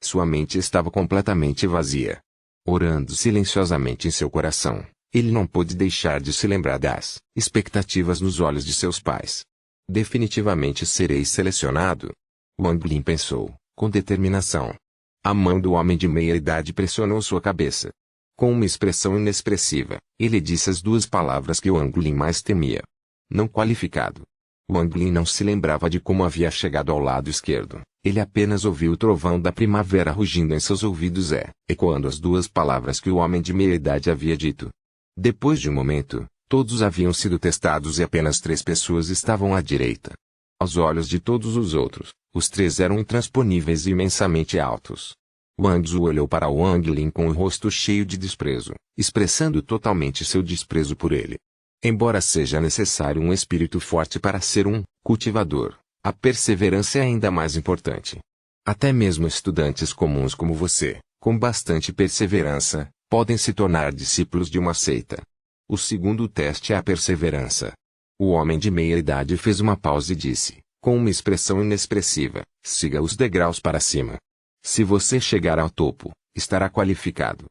Sua mente estava completamente vazia. Orando silenciosamente em seu coração, ele não pôde deixar de se lembrar das expectativas nos olhos de seus pais. Definitivamente serei selecionado. Wang Lin pensou, com determinação. A mão do homem de meia-idade pressionou sua cabeça. Com uma expressão inexpressiva, ele disse as duas palavras que Wang Lin mais temia. Não qualificado. Wang Lin não se lembrava de como havia chegado ao lado esquerdo. Ele apenas ouviu o trovão da primavera rugindo em seus ouvidos ecoando as duas palavras que o homem de meia-idade havia dito. Depois de um momento, todos haviam sido testados e apenas 3 pessoas estavam à direita. Aos olhos de todos os outros, os 3 eram intransponíveis e imensamente altos. Wang Zuo olhou para Wang Lin com o rosto cheio de desprezo, expressando totalmente seu desprezo por ele. Embora seja necessário um espírito forte para ser um cultivador, a perseverança é ainda mais importante. Até mesmo estudantes comuns como você, com bastante perseverança, podem se tornar discípulos de uma seita. O segundo teste é a perseverança. O homem de meia-idade fez uma pausa e disse, com uma expressão inexpressiva, siga os degraus para cima. Se você chegar ao topo, estará qualificado.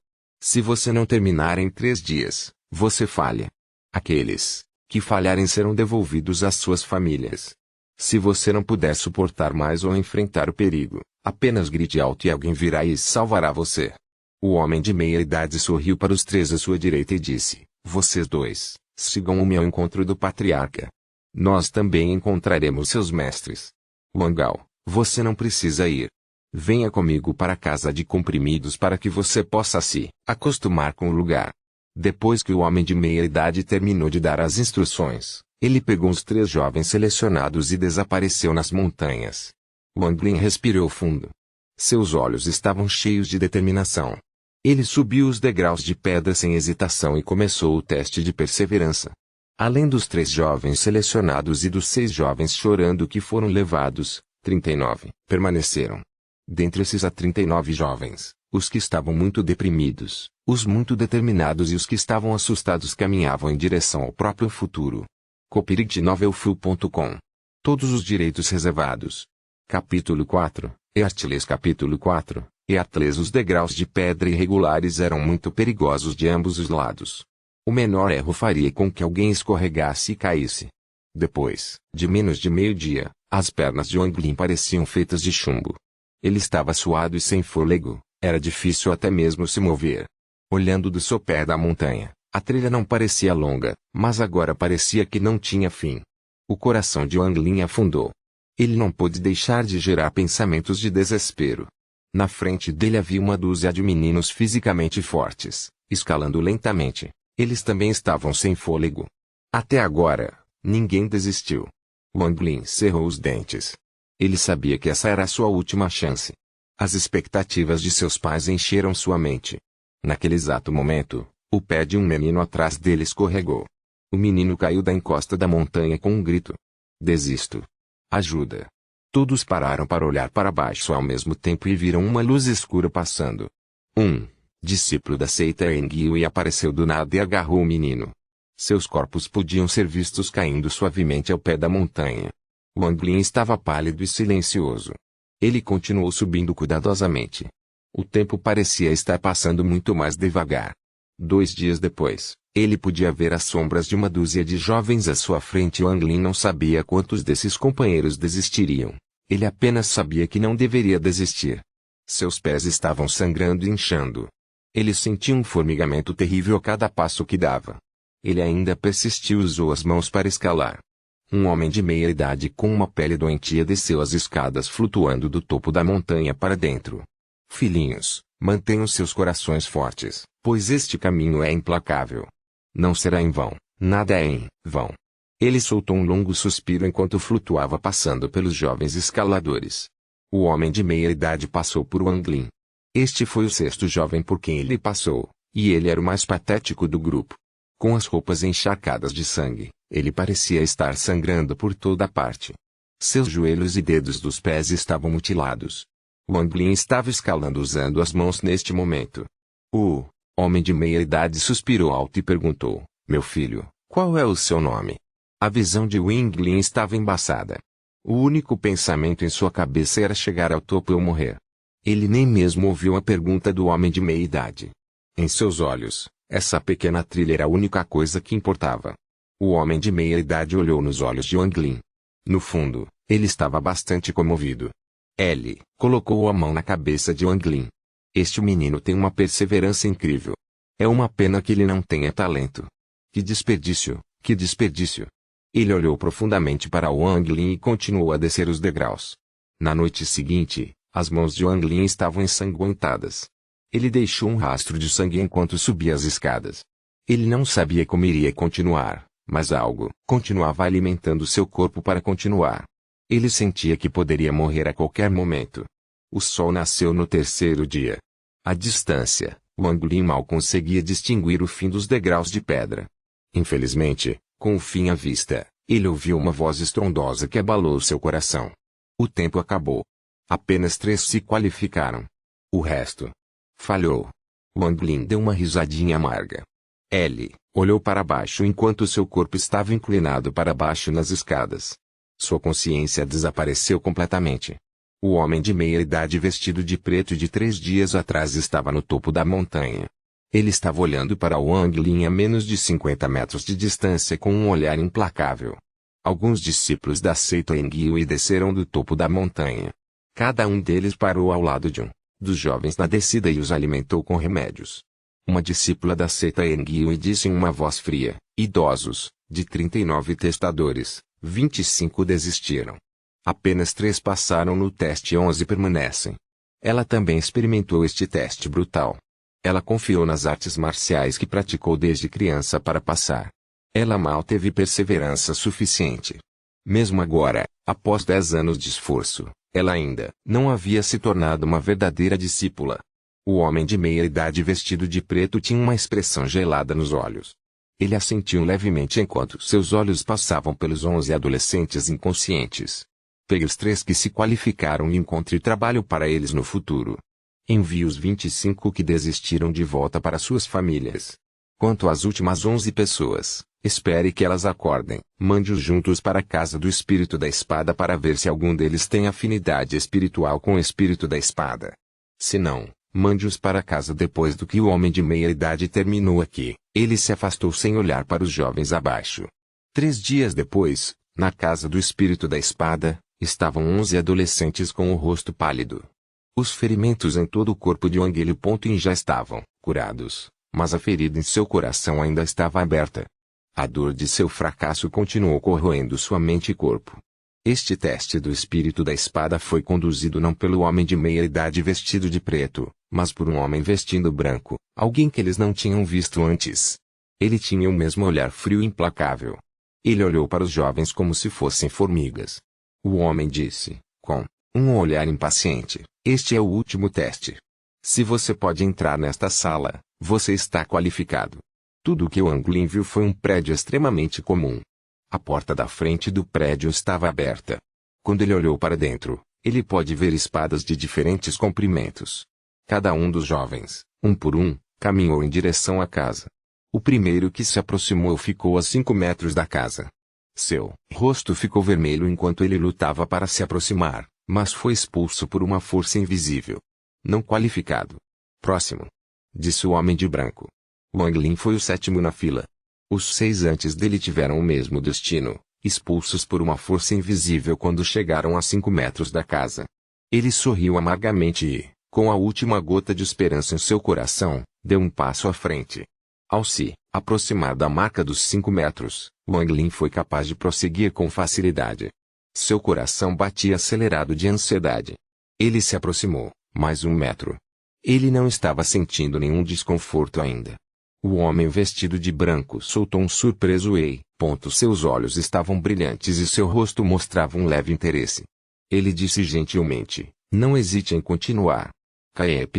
Se você não terminar em 3 dias, você falha. Aqueles que falharem serão devolvidos às suas famílias. Se você não puder suportar mais ou enfrentar o perigo, apenas grite alto e alguém virá e salvará você. O homem de meia-idade sorriu para os 3 à sua direita e disse, vocês 2, sigam-me ao encontro do patriarca. Nós também encontraremos seus mestres. Wangao, você não precisa ir. Venha comigo para a casa de comprimidos para que você possa se acostumar com o lugar. Depois que o homem de meia-idade terminou de dar as instruções, ele pegou os 3 jovens selecionados e desapareceu nas montanhas. Wang Lin respirou fundo. Seus olhos estavam cheios de determinação. Ele subiu os degraus de pedra sem hesitação e começou o teste de perseverança. Além dos 3 jovens selecionados e dos 6 jovens chorando que foram levados, 39 permaneceram. Dentre esses há 39 jovens, os que estavam muito deprimidos, os muito determinados e os que estavam assustados caminhavam em direção ao próprio futuro. copyright-novelfull.com. Todos os direitos reservados. Capítulo 4, Heartless. Capítulo 4, Heartless. Os degraus de pedra irregulares eram muito perigosos de ambos os lados. O menor erro faria com que alguém escorregasse e caísse. Depois de menos de meio-dia, as pernas de Wang Lin pareciam feitas de chumbo. Ele estava suado e sem fôlego, era difícil até mesmo se mover. Olhando do sopé da montanha, a trilha não parecia longa, mas agora parecia que não tinha fim. O coração de Wang Lin afundou. Ele não pôde deixar de gerar pensamentos de desespero. Na frente dele havia uma dúzia de meninos fisicamente fortes, escalando lentamente. Eles também estavam sem fôlego. Até agora, ninguém desistiu. Wang Lin cerrou os dentes. Ele sabia que essa era a sua última chance. As expectativas de seus pais encheram sua mente. Naquele exato momento, o pé de um menino atrás dele escorregou. O menino caiu da encosta da montanha com um grito. Desisto. Ajuda. Todos pararam para olhar para baixo ao mesmo tempo e viram uma luz escura passando. Um discípulo da seita Engyui apareceu do nada e agarrou o menino. Seus corpos podiam ser vistos caindo suavemente ao pé da montanha. Wang Lin estava pálido e silencioso. Ele continuou subindo cuidadosamente. O tempo parecia estar passando muito mais devagar. 2 dias depois, ele podia ver as sombras de uma dúzia de jovens à sua frente. Wang Lin não sabia quantos desses companheiros desistiriam. Ele apenas sabia que não deveria desistir. Seus pés estavam sangrando e inchando. Ele sentia um formigamento terrível a cada passo que dava. Ele ainda persistiu e usou as mãos para escalar. Um homem de meia-idade com uma pele doentia desceu as escadas flutuando do topo da montanha para dentro. Filhinhos, mantenham seus corações fortes, pois este caminho é implacável. Não será em vão, nada é em vão. Ele soltou um longo suspiro enquanto flutuava passando pelos jovens escaladores. O homem de meia-idade passou por Wang Lin. Este foi o sexto jovem por quem ele passou, e ele era o mais patético do grupo. Com as roupas encharcadas de sangue, ele parecia estar sangrando por toda parte. Seus joelhos e dedos dos pés estavam mutilados. Wang Lin estava escalando usando as mãos neste momento. O homem de meia-idade suspirou alto e perguntou: "Meu filho, qual é o seu nome?" A visão de Wang Lin estava embaçada. O único pensamento em sua cabeça era chegar ao topo ou morrer. Ele nem mesmo ouviu a pergunta do homem de meia-idade. Em seus olhos, essa pequena trilha era a única coisa que importava. O homem de meia-idade olhou nos olhos de Wang Lin. No fundo, ele estava bastante comovido. Ele colocou a mão na cabeça de Wang Lin. Este menino tem uma perseverança incrível. É uma pena que ele não tenha talento. Que desperdício, que desperdício. Ele olhou profundamente para Wang Lin e continuou a descer os degraus. Na noite seguinte, as mãos de Wang Lin estavam ensanguentadas. Ele deixou um rastro de sangue enquanto subia as escadas. Ele não sabia como iria continuar, mas algo continuava alimentando seu corpo para continuar. Ele sentia que poderia morrer a qualquer momento. O sol nasceu no terceiro dia. À distância, Wang Lin mal conseguia distinguir o fim dos degraus de pedra. Infelizmente, com o fim à vista, ele ouviu uma voz estrondosa que abalou seu coração. O tempo acabou. Apenas 3 se qualificaram. O resto falhou. Wang Lin deu uma risadinha amarga. Ele olhou para baixo enquanto seu corpo estava inclinado para baixo nas escadas. Sua consciência desapareceu completamente. O homem de meia-idade vestido de preto de 3 dias atrás estava no topo da montanha. Ele estava olhando para Wang Lin a menos de 50 metros de distância com um olhar implacável. Alguns discípulos da seita Engyui desceram do topo da montanha. Cada um deles parou ao lado de um dos jovens na descida e os alimentou com remédios. Uma discípula da seita Engyui disse em uma voz fria: "Idosos, de 39 testadores, 25 desistiram. Apenas 3 passaram no teste e 11 permanecem." Ela também experimentou este teste brutal. Ela confiou nas artes marciais que praticou desde criança para passar. Ela mal teve perseverança suficiente. Mesmo agora, após 10 anos de esforço, ela ainda não havia se tornado uma verdadeira discípula. O homem de meia-idade vestido de preto tinha uma expressão gelada nos olhos. Ele assentiu levemente enquanto seus olhos passavam pelos 11 adolescentes inconscientes. Pegue os 3 que se qualificaram e encontre trabalho para eles no futuro. Envie os 25 que desistiram de volta para suas famílias. Quanto às últimas 11 pessoas, espere que elas acordem. Mande-os juntos para a casa do espírito da espada para ver se algum deles tem afinidade espiritual com o espírito da espada. Se não, mande-os para casa depois do que o homem de meia-idade terminou aqui. Ele se afastou sem olhar para os jovens abaixo. 3 dias depois, na casa do espírito da espada, estavam 11 adolescentes com o rosto pálido. Os ferimentos em todo o corpo de Wang Lin já estavam curados, mas a ferida em seu coração ainda estava aberta. A dor de seu fracasso continuou corroendo sua mente e corpo. Este teste do espírito da espada foi conduzido não pelo homem de meia-idade vestido de preto, mas por um homem vestindo branco, alguém que eles não tinham visto antes. Ele tinha o mesmo olhar frio e implacável. Ele olhou para os jovens como se fossem formigas. O homem disse, com um olhar impaciente: "Este é o último teste. Se você pode entrar nesta sala, você está qualificado." Tudo o que Wang Lin viu foi um prédio extremamente comum. A porta da frente do prédio estava aberta. Quando ele olhou para dentro, ele pôde ver espadas de diferentes comprimentos. Cada um dos jovens, um por um, caminhou em direção à casa. O primeiro que se aproximou ficou a 5 metros da casa. Seu rosto ficou vermelho enquanto ele lutava para se aproximar, mas foi expulso por uma força invisível. "Não qualificado." "Próximo," disse o homem de branco. Wang Lin foi o 7º na fila. Os 6 antes dele tiveram o mesmo destino, expulsos por uma força invisível quando chegaram a 5 metros da casa. Ele sorriu amargamente e, com a última gota de esperança em seu coração, deu um passo à frente. Ao se aproximar da marca dos 5 metros, Wang Lin foi capaz de prosseguir com facilidade. Seu coração batia acelerado de ansiedade. Ele se aproximou, mais 1 metro. Ele não estava sentindo nenhum desconforto ainda. O homem vestido de branco soltou um surpreso ei. Seus olhos estavam brilhantes e seu rosto mostrava um leve interesse. Ele disse gentilmente, não hesite em continuar.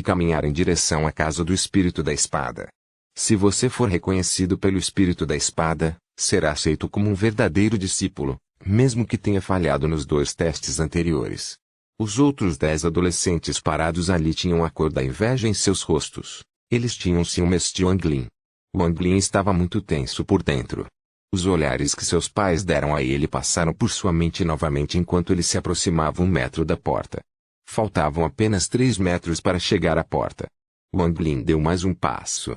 Caminhar em direção à casa do espírito da espada. Se você for reconhecido pelo espírito da espada, será aceito como um verdadeiro discípulo, mesmo que tenha falhado nos 2 testes anteriores. Os outros 10 adolescentes parados ali tinham a cor da inveja em seus rostos. Eles tinham ciúmes de Wang Lin. Wang Lin estava muito tenso por dentro. Os olhares que seus pais deram a ele passaram por sua mente novamente enquanto ele se aproximava 1 metro da porta. Faltavam apenas 3 metros para chegar à porta. Wang Lin deu mais um passo.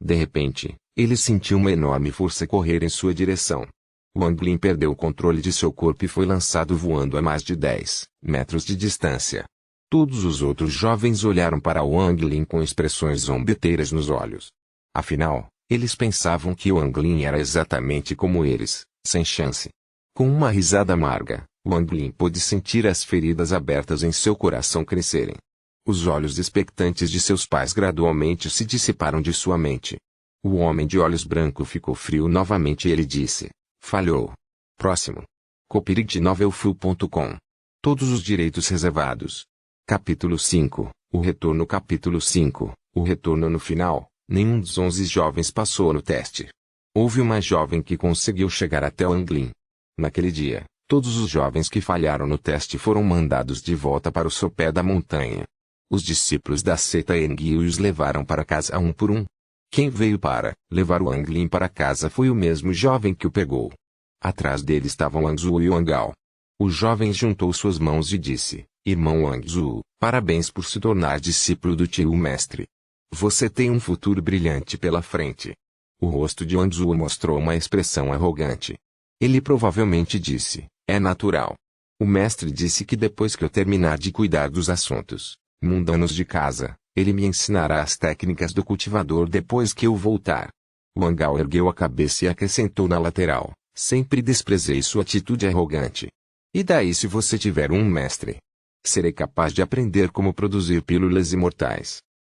De repente, ele sentiu uma enorme força correr em sua direção. Wang Lin perdeu o controle de seu corpo e foi lançado voando a mais de 10 metros de distância. Todos os outros jovens olharam para Wang Lin com expressões zombeteiras nos olhos. Afinal, eles pensavam que Wang Lin era exatamente como eles, sem chance. Com uma risada amarga, Wang Lin pôde sentir as feridas abertas em seu coração crescerem. Os olhos expectantes de seus pais gradualmente se dissiparam de sua mente. O homem de olhos brancos ficou frio novamente e ele disse, falhou. Próximo. copyright.novelfu.com. Todos os direitos reservados. Capítulo 5. O retorno. Capítulo 5. O retorno. No final, nenhum dos 11 jovens passou no teste. Houve uma jovem que conseguiu chegar até Wang Lin. Naquele dia, todos os jovens que falharam no teste foram mandados de volta para o sopé da montanha. Os discípulos da seita Enguiu os levaram para casa um por um. Quem veio para levar Wang Lin para casa foi o mesmo jovem que o pegou. Atrás dele estavam Wang Zhu e Wang Gao. O jovem juntou suas mãos e disse, irmão Wang Zhu, parabéns por se tornar discípulo do tio mestre. Você tem um futuro brilhante pela frente. O rosto de Wang Zhu mostrou uma expressão arrogante. Ele provavelmente disse, é natural. O mestre disse que depois que eu terminar de cuidar dos assuntos mundanos de casa, ele me ensinará as técnicas do cultivador depois que eu voltar. Wang Gao ergueu a cabeça e acrescentou na lateral, sempre desprezei sua atitude arrogante. E daí se você tiver um mestre? Serei capaz de aprender como produzir pílulas imortais.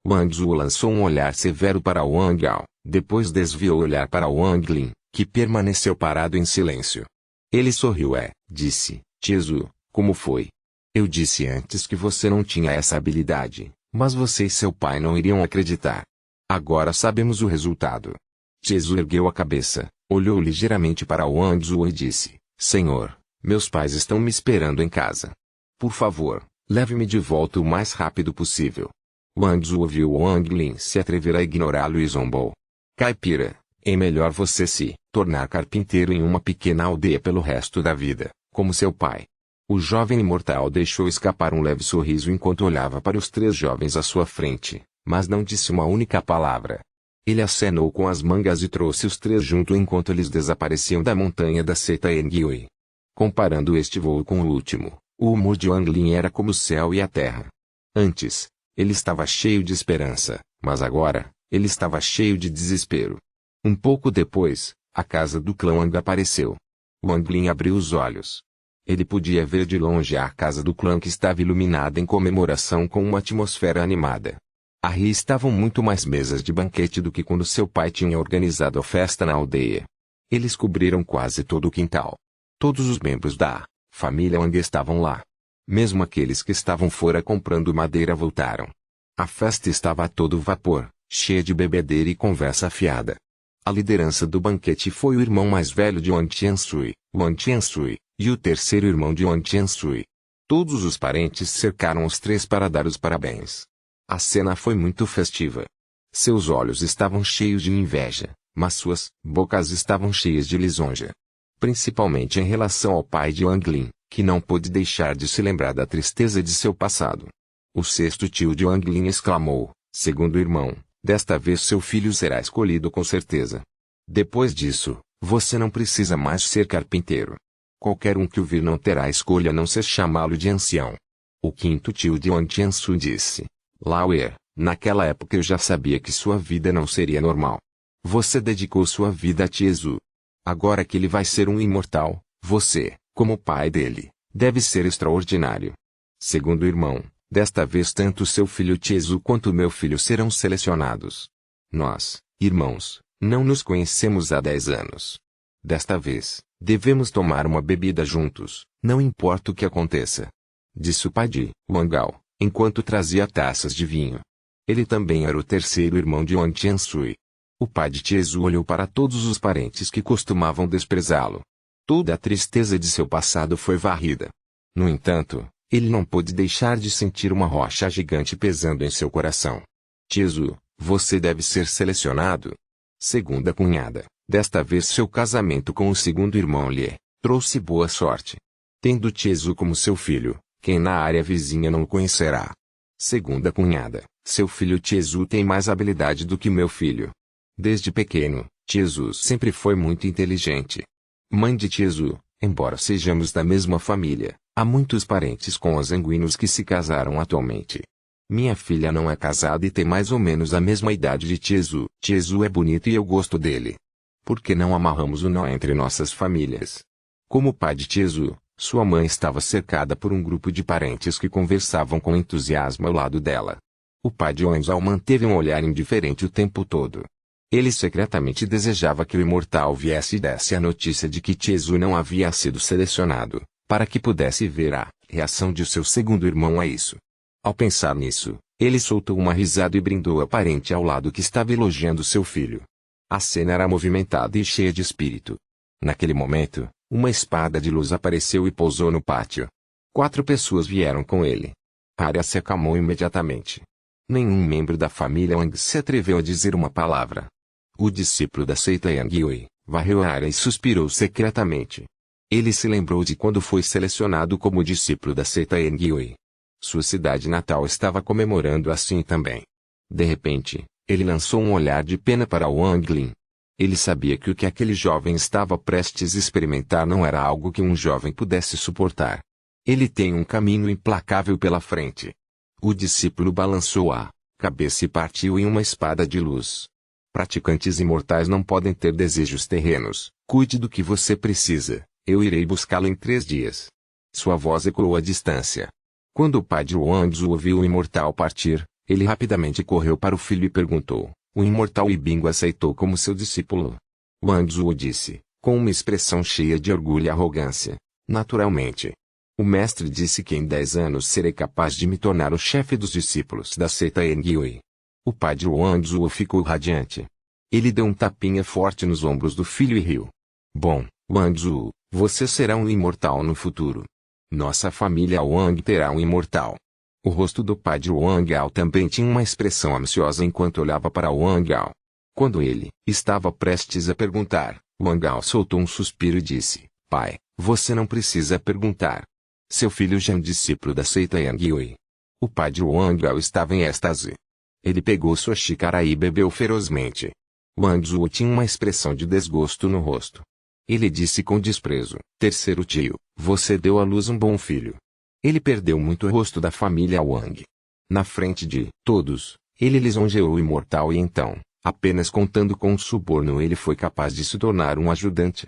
Wang Zhu lançou um olhar severo para Wang Gao, depois desviou o olhar para Wang Lin, que permaneceu parado em silêncio. Ele sorriu disse, Tio Zhu, como foi? Eu disse antes que você não tinha essa habilidade, mas você e seu pai não iriam acreditar. Agora sabemos o resultado. Tio Zhu ergueu a cabeça, olhou ligeiramente para Wang Zhu e disse, Senhor, meus pais estão me esperando em casa. Por favor, leve-me de volta o mais rápido possível. Wang Zhu ouviu Wang Lin se atrever a ignorá-lo e zombou. Caipira, é melhor você se tornar carpinteiro em uma pequena aldeia pelo resto da vida, como seu pai. O jovem imortal deixou escapar um leve sorriso enquanto olhava para os 3 jovens à sua frente, mas não disse uma única palavra. Ele acenou com as mangas e trouxe os 3 junto enquanto eles desapareciam da montanha da seita Enguiu. Comparando este voo com o último, o humor de Wang Lin era como o céu e a terra. Antes, ele estava cheio de esperança, mas agora, ele estava cheio de desespero. Um pouco depois, a casa do clã Wang apareceu. Wang Lin abriu os olhos. Ele podia ver de longe a casa do clã que estava iluminada em comemoração com uma atmosfera animada. Ali estavam muito mais mesas de banquete do que quando seu pai tinha organizado a festa na aldeia. Eles cobriram quase todo o quintal. Todos os membros da família Wang estavam lá. Mesmo aqueles que estavam fora comprando madeira voltaram. A festa estava a todo vapor, cheia de bebedeira e conversa afiada. A liderança do banquete foi o irmão mais velho de Wang Tianshui, Wang Tianshui, e o terceiro irmão de Wang Tianshui. Todos os parentes cercaram os 3 para dar os parabéns. A cena foi muito festiva. Seus olhos estavam cheios de inveja, mas suas bocas estavam cheias de lisonja. Principalmente em relação ao pai de Wang Lin, que não pôde deixar de se lembrar da tristeza de seu passado. O 6º tio de Wang Lin exclamou, segundo irmão, desta vez seu filho será escolhido com certeza. Depois disso, você não precisa mais ser carpinteiro. Qualquer um que o vir não terá escolha a não ser chamá-lo de ancião. O 5º tio de Wang Tianshu disse, Lauer, naquela época eu já sabia que sua vida não seria normal. Você dedicou sua vida a Tio Zhu. Agora que ele vai ser um imortal, você, como pai dele, deve ser extraordinário. Segundo irmão, desta vez tanto seu filho Tio Zhu quanto meu filho serão selecionados. Nós, Irmãos, não nos conhecemos há 10 anos. Desta vez, devemos tomar uma bebida juntos, não importa o que aconteça. Disse o pai de Wang Ao, enquanto trazia taças de vinho. Ele também era o terceiro irmão de Wang Tianshui. O pai de Tiezu olhou para todos os parentes que costumavam desprezá-lo. Toda a tristeza de seu passado foi varrida. No entanto, ele não pôde deixar de sentir uma rocha gigante pesando em seu coração. Tiezu, você deve ser selecionado. Segunda cunhada, desta vez seu casamento com o segundo irmão lhe trouxe boa sorte. Tendo Tiezu como seu filho, quem na área vizinha não o conhecerá? Segunda cunhada, seu filho Tiezu tem mais habilidade do que meu filho. Desde pequeno, Tiezu sempre foi muito inteligente. Mãe de Tiezu, embora sejamos da mesma família, há muitos parentes consanguíneos que se casaram atualmente. Minha filha não é casada e tem mais ou menos a mesma idade de Tiezu. Tiezu é bonito e eu gosto dele. Por que não amarramos o nó entre nossas famílias? Como pai de Tiezu, sua mãe estava cercada por um grupo de parentes que conversavam com entusiasmo ao lado dela. O pai de Wenzhao manteve um olhar indiferente o tempo todo. Ele secretamente desejava que o imortal viesse e desse a notícia de que Tiezu não havia sido selecionado, para que pudesse ver a reação de seu segundo irmão a isso. Ao pensar nisso, ele soltou uma risada e brindou a parente ao lado que estava elogiando seu filho. A cena era movimentada e cheia de espírito. Naquele momento, uma espada de luz apareceu e pousou no pátio. 4 pessoas vieram com ele. A área se acalmou imediatamente. Nenhum membro da família Wang se atreveu a dizer uma palavra. O discípulo da seita Yang Yui varreu a área e suspirou secretamente. Ele se lembrou de quando foi selecionado como discípulo da seita Yang Yui. Sua cidade natal estava comemorando assim também. De repente, ele lançou um olhar de pena para Wang Lin. Ele sabia que o que aquele jovem estava prestes a experimentar não era algo que um jovem pudesse suportar. Ele tem um caminho implacável pela frente. O discípulo balançou a cabeça e partiu em uma espada de luz. Praticantes imortais não podem ter desejos terrenos. Cuide do que você precisa. Eu irei buscá-lo em 3 dias. Sua voz ecoou à distância. Quando o pai de Wangzu ouviu o imortal partir, ele rapidamente correu para o filho e perguntou. O imortal Ibingo aceitou como seu discípulo. Wangzu disse, com uma expressão cheia de orgulho e arrogância. Naturalmente. O mestre disse que em 10 anos serei capaz de me tornar o chefe dos discípulos da seita Engyui. O pai de Wangzu ficou radiante. Ele deu um tapinha forte nos ombros do filho e riu. Bom, Wangzu, você será um imortal no futuro. Nossa família Wang terá um imortal. O rosto do pai de Wang Ao também tinha uma expressão ambiciosa enquanto olhava para Wang Ao. Quando ele estava prestes a perguntar, Wang Ao soltou um suspiro e disse, pai, você não precisa perguntar. Seu filho já é um discípulo da seita Engyui. O pai de Wang Ao estava em êxtase. Ele pegou sua xícara e bebeu ferozmente. Wangzu tinha uma expressão de desgosto no rosto. Ele disse com desprezo, terceiro tio, você deu à luz um bom filho. Ele perdeu muito o rosto da família Wang. Na frente de todos, ele lisonjeou o imortal e então, apenas contando com um suborno ele foi capaz de se tornar um ajudante.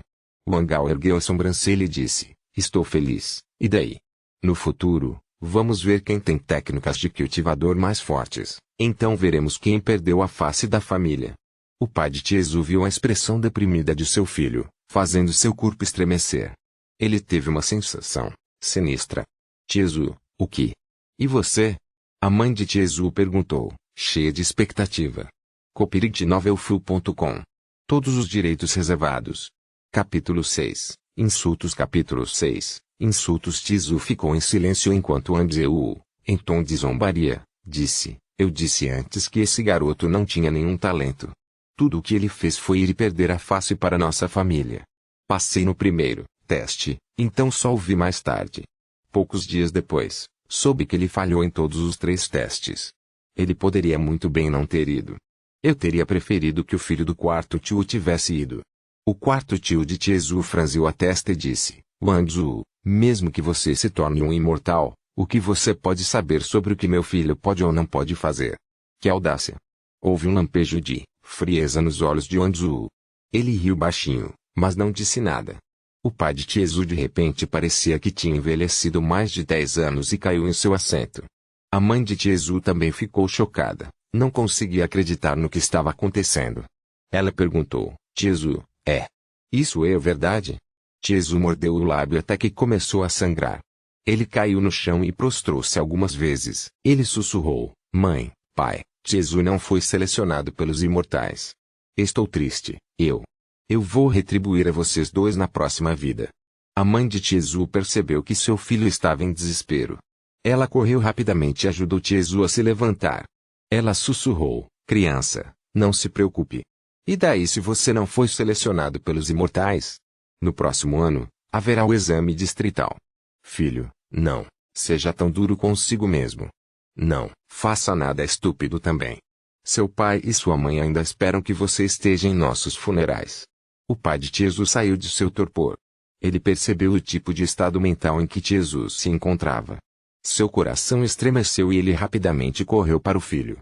Wang Ao ergueu a sobrancelha e disse, estou feliz, e daí? No futuro, vamos ver quem tem técnicas de cultivador mais fortes, então veremos quem perdeu a face da família. O pai de Tiezu viu a expressão deprimida de seu filho, fazendo seu corpo estremecer. Ele teve uma sensação sinistra. Tiezu, o que? E você? A mãe de Tiezu perguntou, cheia de expectativa. copyright-novelfu.com. Todos os direitos reservados. Capítulo 6. Insultos. Capítulo 6. Insultos. Tiezu ficou em silêncio enquanto Wangzhou, em tom de zombaria, disse, eu disse antes que esse garoto não tinha nenhum talento. Tudo o que ele fez foi ir e perder a face para nossa família. Passei no primeiro teste, então só o vi mais tarde. Poucos dias depois, soube que ele falhou em todos os 3 testes. Ele poderia muito bem não ter ido. Eu teria preferido que o filho do quarto tio tivesse ido. O quarto tio de Tiezu franziu a testa e disse, Wangzu, mesmo que você se torne um imortal, o que você pode saber sobre o que meu filho pode ou não pode fazer? Que audácia! Houve um lampejo de frieza nos olhos de Wangzu. Ele riu baixinho, mas não disse nada. O pai de Tiezu de repente parecia que tinha envelhecido mais de 10 anos e caiu em seu assento. A mãe de Tiezu também ficou chocada, não conseguia acreditar no que estava acontecendo. Ela perguntou, Tiezu, isso é verdade? Tiezu mordeu o lábio até que começou a sangrar. Ele caiu no chão e prostrou-se algumas vezes. Ele sussurrou, mãe, pai, Tiezu não foi selecionado pelos imortais. Estou triste, eu vou retribuir a vocês dois na próxima vida. A mãe de Tiezu percebeu que seu filho estava em desespero. Ela correu rapidamente e ajudou Tiezu a se levantar. Ela sussurrou, criança, não se preocupe. E daí se você não foi selecionado pelos imortais? No próximo ano, haverá o exame distrital. Filho, não seja tão duro consigo mesmo. Não faça nada estúpido também. Seu pai e sua mãe ainda esperam que você esteja em nossos funerais. O pai de Tiezu saiu de seu torpor. Ele percebeu o tipo de estado mental em que Tiezu se encontrava. Seu coração estremeceu e ele rapidamente correu para o filho.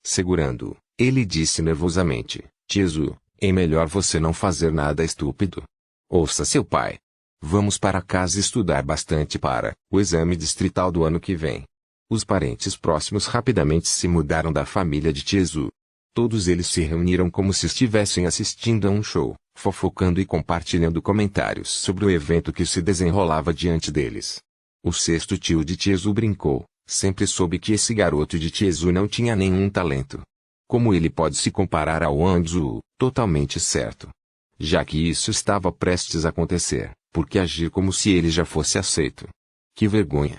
Segurando-o, ele disse nervosamente, Tiezu, é melhor você não fazer nada estúpido. Ouça seu pai. Vamos para casa estudar bastante para o exame distrital do ano que vem. Os parentes próximos rapidamente se mudaram da família de Tiezu. Todos eles se reuniram como se estivessem assistindo a um show, fofocando e compartilhando comentários sobre o evento que se desenrolava diante deles. O sexto tio de Tiezu brincou, sempre soube que esse garoto de Tiezu não tinha nenhum talento. Como ele pode se comparar ao Wanzu? Totalmente certo. Já que isso estava prestes a acontecer, por que agir como se ele já fosse aceito? Que vergonha.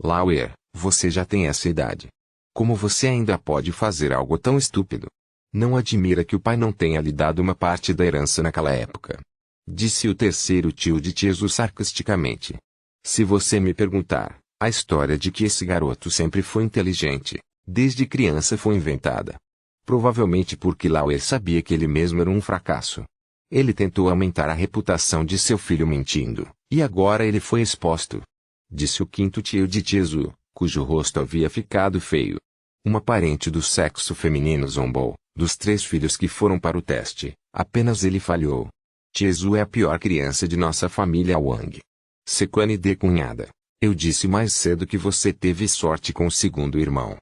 Lauer, você já tem essa idade. Como você ainda pode fazer algo tão estúpido? Não admira que o pai não tenha lhe dado uma parte da herança naquela época. Disse o terceiro tio de Tiezu sarcasticamente. Se você me perguntar, a história de que esse garoto sempre foi inteligente, desde criança foi inventada. Provavelmente porque Lauer sabia que ele mesmo era um fracasso. Ele tentou aumentar a reputação de seu filho mentindo, e agora ele foi exposto. Disse o quinto tio de Tiezu, cujo rosto havia ficado feio. Uma parente do sexo feminino zombou. Dos 3 filhos que foram para o teste, apenas ele falhou. Tiezu é a pior criança de nossa família Wang. Sequane de cunhada. Eu disse mais cedo que você teve sorte com o segundo irmão.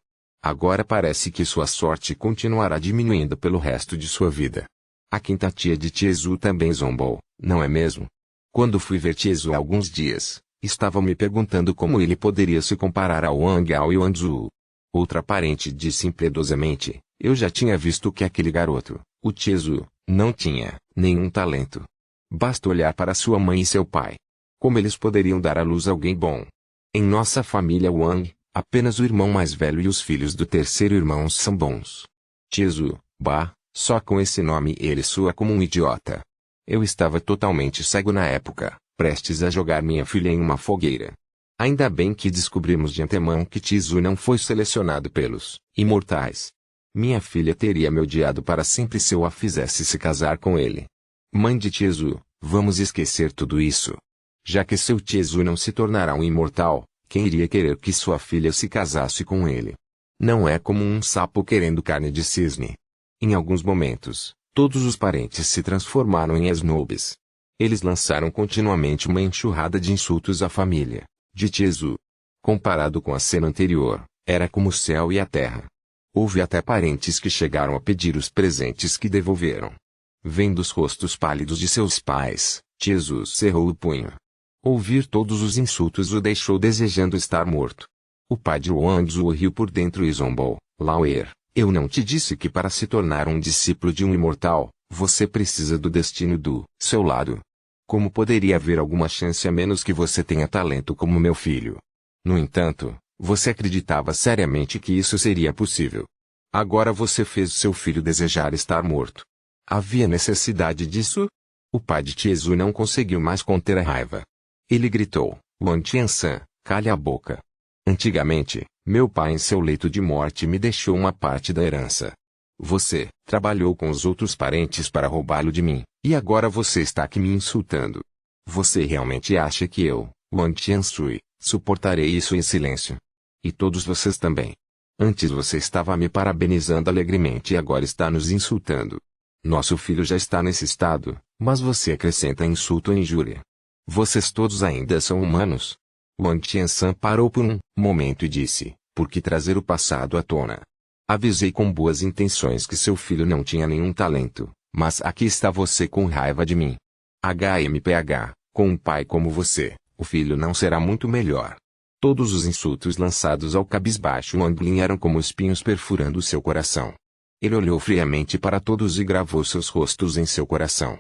Agora parece que sua sorte continuará diminuindo pelo resto de sua vida. A quinta tia de Tiezu também zombou, não é mesmo? Quando fui ver Tiezu há alguns dias, estava me perguntando como ele poderia se comparar ao Wang Ao e Wanzu. Outra parente disse impiedosamente, eu já tinha visto que aquele garoto, o Tiezu, não tinha nenhum talento. Basta olhar para sua mãe e seu pai. Como eles poderiam dar à luz alguém bom? Em nossa família Wang, apenas o irmão mais velho e os filhos do terceiro irmão são bons. Tiezu, só com esse nome ele soa como um idiota. Eu estava totalmente cego na época, prestes a jogar minha filha em uma fogueira. Ainda bem que descobrimos de antemão que Tiezu não foi selecionado pelos imortais. Minha filha teria me odiado para sempre se eu a fizesse se casar com ele. Mãe de Tiezu, vamos esquecer tudo isso. Já que seu Tiezu não se tornará um imortal, quem iria querer que sua filha se casasse com ele? Não é como um sapo querendo carne de cisne. Em alguns momentos, todos os parentes se transformaram em snobs. Eles lançaram continuamente uma enxurrada de insultos à família de Tiezu. Comparado com a cena anterior, era como o céu e a terra. Houve até parentes que chegaram a pedir os presentes que devolveram. Vendo os rostos pálidos de seus pais, Tiezu cerrou o punho. Ouvir todos os insultos o deixou desejando estar morto. O pai de Wanzu riu por dentro e zombou. Lauer, eu não te disse que para se tornar um discípulo de um imortal, você precisa do destino do seu lado. Como poderia haver alguma chance a menos que você tenha talento como meu filho? No entanto, você acreditava seriamente que isso seria possível. Agora você fez seu filho desejar estar morto. Havia necessidade disso? O pai de Tiezu não conseguiu mais conter a raiva. Ele gritou, Wan Tiansan, calhe a boca. Antigamente, meu pai em seu leito de morte me deixou uma parte da herança. Você trabalhou com os outros parentes para roubá-lo de mim, e agora você está aqui me insultando. Você realmente acha que eu, Wan Tiansui, suportarei isso em silêncio? E todos vocês também. Antes você estava me parabenizando alegremente e agora está nos insultando. Nosso filho já está nesse estado, mas você acrescenta insulto e injúria. Vocês todos ainda são humanos? Wan Tiansan parou por um momento e disse, por que trazer o passado à tona? Avisei com boas intenções que seu filho não tinha nenhum talento, Mas aqui está você com raiva de mim. HMPH, com um pai como você, o filho não será muito melhor. Todos os insultos lançados ao cabisbaixo Wang Lin eram como espinhos perfurando seu coração. Ele olhou friamente para todos e gravou seus rostos em seu coração.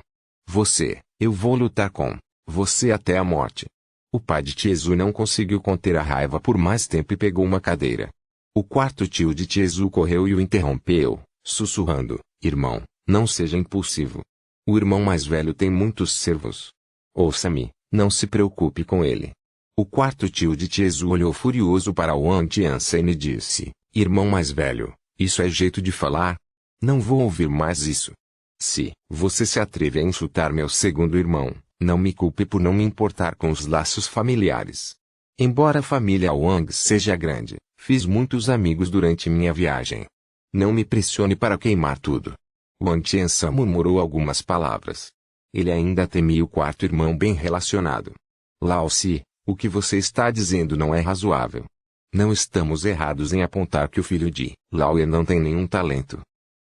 Eu vou lutar com você até a morte. O pai de Tiezu não conseguiu conter a raiva por mais tempo e pegou uma cadeira. O quarto tio de Tiezu correu e o interrompeu, sussurrando: irmão, não seja impulsivo. O irmão mais velho tem muitos servos. Ouça-me, não se preocupe com ele. O quarto tio de Tiezu olhou furioso para Wang Tianchen e disse: irmão mais velho, isso é jeito de falar? Não vou ouvir mais isso. Se você se atreve a insultar meu segundo irmão, não me culpe por não me importar com os laços familiares. Embora a família Wang seja grande, fiz muitos amigos durante minha viagem. Não me pressione para queimar tudo. Wang Tianchen murmurou algumas palavras. Ele ainda temia o quarto irmão bem relacionado. Lao Si, o que você está dizendo não é razoável. Não estamos errados em apontar que o filho de Lao Ye não tem nenhum talento.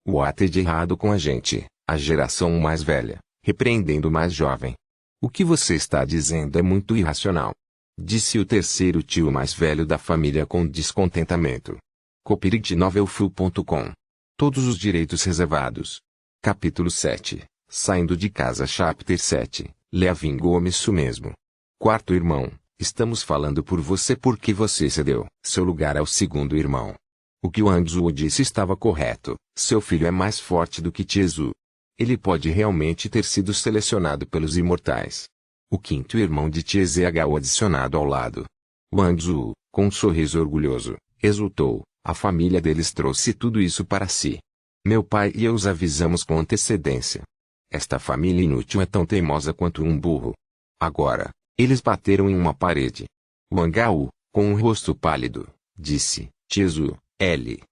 O há de errado com a gente, a geração mais velha, repreendendo o mais jovem. O que você está dizendo é muito irracional. Disse o terceiro tio mais velho da família com descontentamento. copyright.novelfu.com. Todos os direitos reservados. Capítulo 7. Saindo de casa Chapter 7. Leaving Gomes isso mesmo. Quarto irmão, estamos falando por você porque você cedeu seu lugar ao segundo irmão. O que Wang Zuo disse estava correto, seu filho é mais forte do que Tiezu. Ele pode realmente ter sido selecionado pelos imortais. O quinto irmão de Tiezhao adicionado ao lado. Wang Zuo, com um sorriso orgulhoso, exultou, a família deles trouxe tudo isso para si. Meu pai e eu os avisamos com antecedência. Esta família inútil é tão teimosa quanto um burro. Agora, eles bateram em uma parede. Wang Gao, com um rosto pálido, disse, Tiezu, L.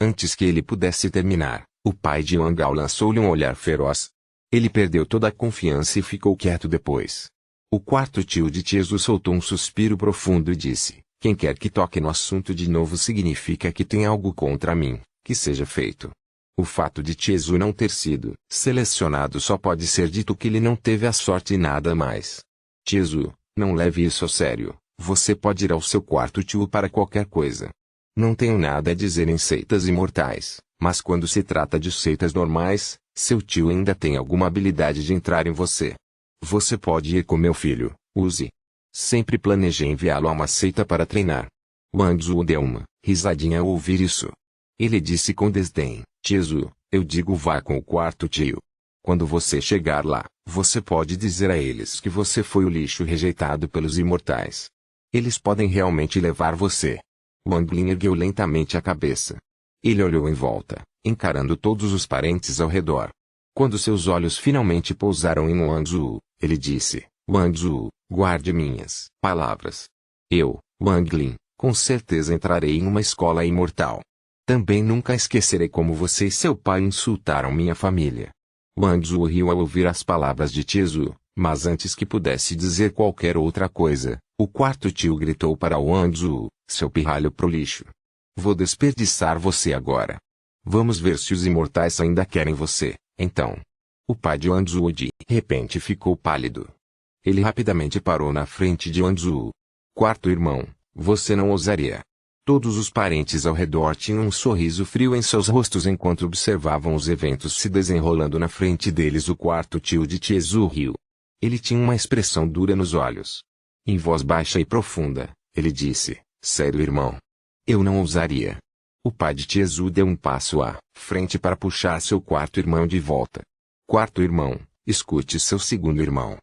Antes que ele pudesse terminar, o pai de Wang Gao lançou-lhe um olhar feroz. Ele perdeu toda a confiança e ficou quieto depois. O quarto tio de Tiezu soltou um suspiro profundo e disse, quem quer que toque no assunto de novo significa que tem algo contra mim, que seja feito. O fato de Tiezu não ter sido selecionado só pode ser dito que ele não teve a sorte e nada mais. Tiezu, não leve isso a sério, você pode ir ao seu quarto tio para qualquer coisa. Não tenho nada a dizer em seitas imortais, mas quando se trata de seitas normais, seu tio ainda tem alguma habilidade de entrar em você. Você pode ir com meu filho, use. Sempre planejei enviá-lo a uma seita para treinar. Wang Zuo deu uma risadinha ao ouvir isso. Ele disse com desdém, Tiezu, eu digo vá com o quarto tio. Quando você chegar lá, você pode dizer a eles que você foi o lixo rejeitado pelos imortais. Eles podem realmente levar você. Wang Lin ergueu lentamente a cabeça. Ele olhou em volta, encarando todos os parentes ao redor. Quando seus olhos finalmente pousaram em Wang Zuo, ele disse, Wang Zuo, guarde minhas palavras. Eu, Wang Lin, com certeza entrarei em uma escola imortal. Também nunca esquecerei como você e seu pai insultaram minha família. Wang Zuo riu ao ouvir as palavras de Tiezu, mas antes que pudesse dizer qualquer outra coisa, o quarto tio gritou para Wang Zuo, seu pirralho pro lixo. Vou desperdiçar você agora. Vamos ver se os imortais ainda querem você, então. O pai de Wang Zuo de repente ficou pálido. Ele rapidamente parou na frente de Wang Zuo. Quarto irmão, você não ousaria. Todos os parentes ao redor tinham um sorriso frio em seus rostos enquanto observavam os eventos se desenrolando na frente deles. O quarto tio de Tiezu riu. Ele tinha uma expressão dura nos olhos. Em voz baixa e profunda, ele disse, sério irmão. Eu não ousaria. O pai de Tiezu deu um passo à frente para puxar seu quarto irmão de volta. Quarto irmão, escute seu segundo irmão.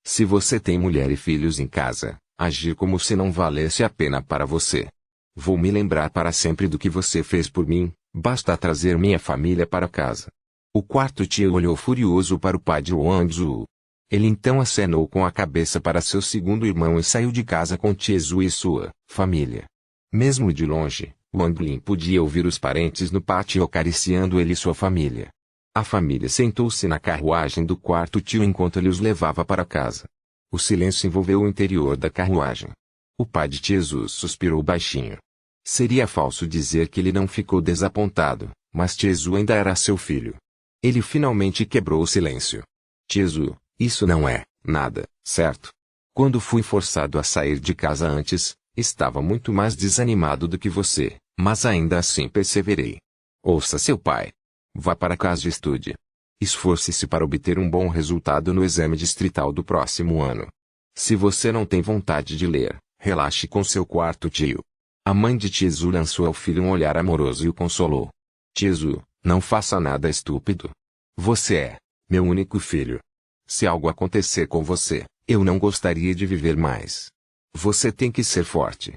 Se você tem mulher e filhos em casa, agir como se não valesse a pena para você. Vou me lembrar para sempre do que você fez por mim, basta trazer minha família para casa. O quarto tio olhou furioso para o pai de Wang Zuo. Ele então acenou com a cabeça para seu segundo irmão e saiu de casa com Tiezu e sua família. Mesmo de longe, Wang Lin podia ouvir os parentes no pátio acariciando ele e sua família. A família sentou-se na carruagem do quarto tio enquanto ele os levava para casa. O silêncio envolveu o interior da carruagem. O pai de Tiezu suspirou baixinho. Seria falso dizer que ele não ficou desapontado, mas Tiezu ainda era seu filho. Ele finalmente quebrou o silêncio. Tiezu, isso não é nada, certo? Quando fui forçado a sair de casa antes, estava muito mais desanimado do que você, mas ainda assim perseverei. Ouça seu pai. Vá para casa e estude. Esforce-se para obter um bom resultado no exame distrital do próximo ano. Se você não tem vontade de ler, relaxe com seu quarto tio. A mãe de Tiezu lançou ao filho um olhar amoroso e o consolou. Tiezu, não faça nada estúpido. Você é meu único filho. Se algo acontecer com você, eu não gostaria de viver mais. Você tem que ser forte.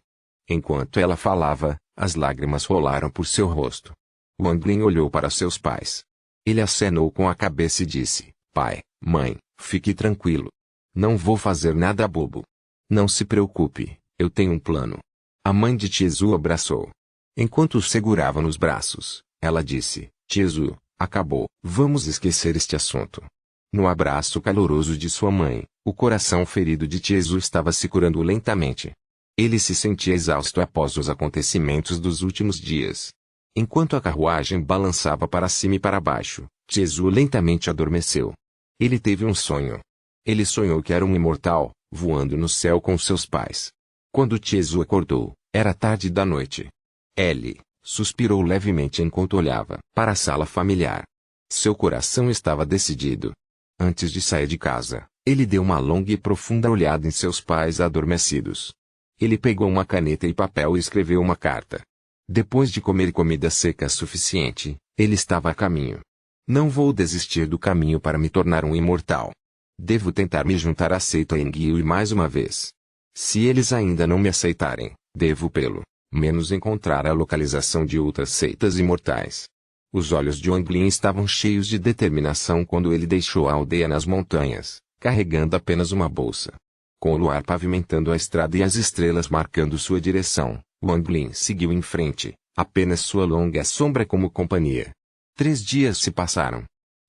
Enquanto ela falava, as lágrimas rolaram por seu rosto. Wang Lin olhou para seus pais. Ele acenou com a cabeça e disse, pai, mãe, fique tranquilo. Não vou fazer nada bobo. Não se preocupe, eu tenho um plano. A mãe de Tiezu abraçou. Enquanto o segurava nos braços, ela disse, Tiezu, acabou, vamos esquecer este assunto. No abraço caloroso de sua mãe, o coração ferido de Tiezu estava se curando lentamente. Ele se sentia exausto após os acontecimentos dos últimos dias. Enquanto a carruagem balançava para cima e para baixo, Tiezu lentamente adormeceu. Ele teve um sonho. Ele sonhou que era um imortal, voando no céu com seus pais. Quando Tiezu acordou, era tarde da noite. Ele suspirou levemente enquanto olhava para a sala familiar. Seu coração estava decidido. Antes de sair de casa, ele deu uma longa e profunda olhada em seus pais adormecidos. Ele pegou uma caneta e papel e escreveu uma carta. Depois de comer comida seca suficiente, ele estava a caminho. Não vou desistir do caminho para me tornar um imortal. Devo tentar me juntar à seita Engyui mais uma vez. Se eles ainda não me aceitarem, devo pelo menos encontrar a localização de outras seitas imortais. Os olhos de Wang Lin estavam cheios de determinação quando ele deixou a aldeia nas montanhas, carregando apenas uma bolsa. Com o luar pavimentando a estrada e as estrelas marcando sua direção, Wang Lin seguiu em frente, apenas sua longa sombra como companhia. 3 dias se passaram.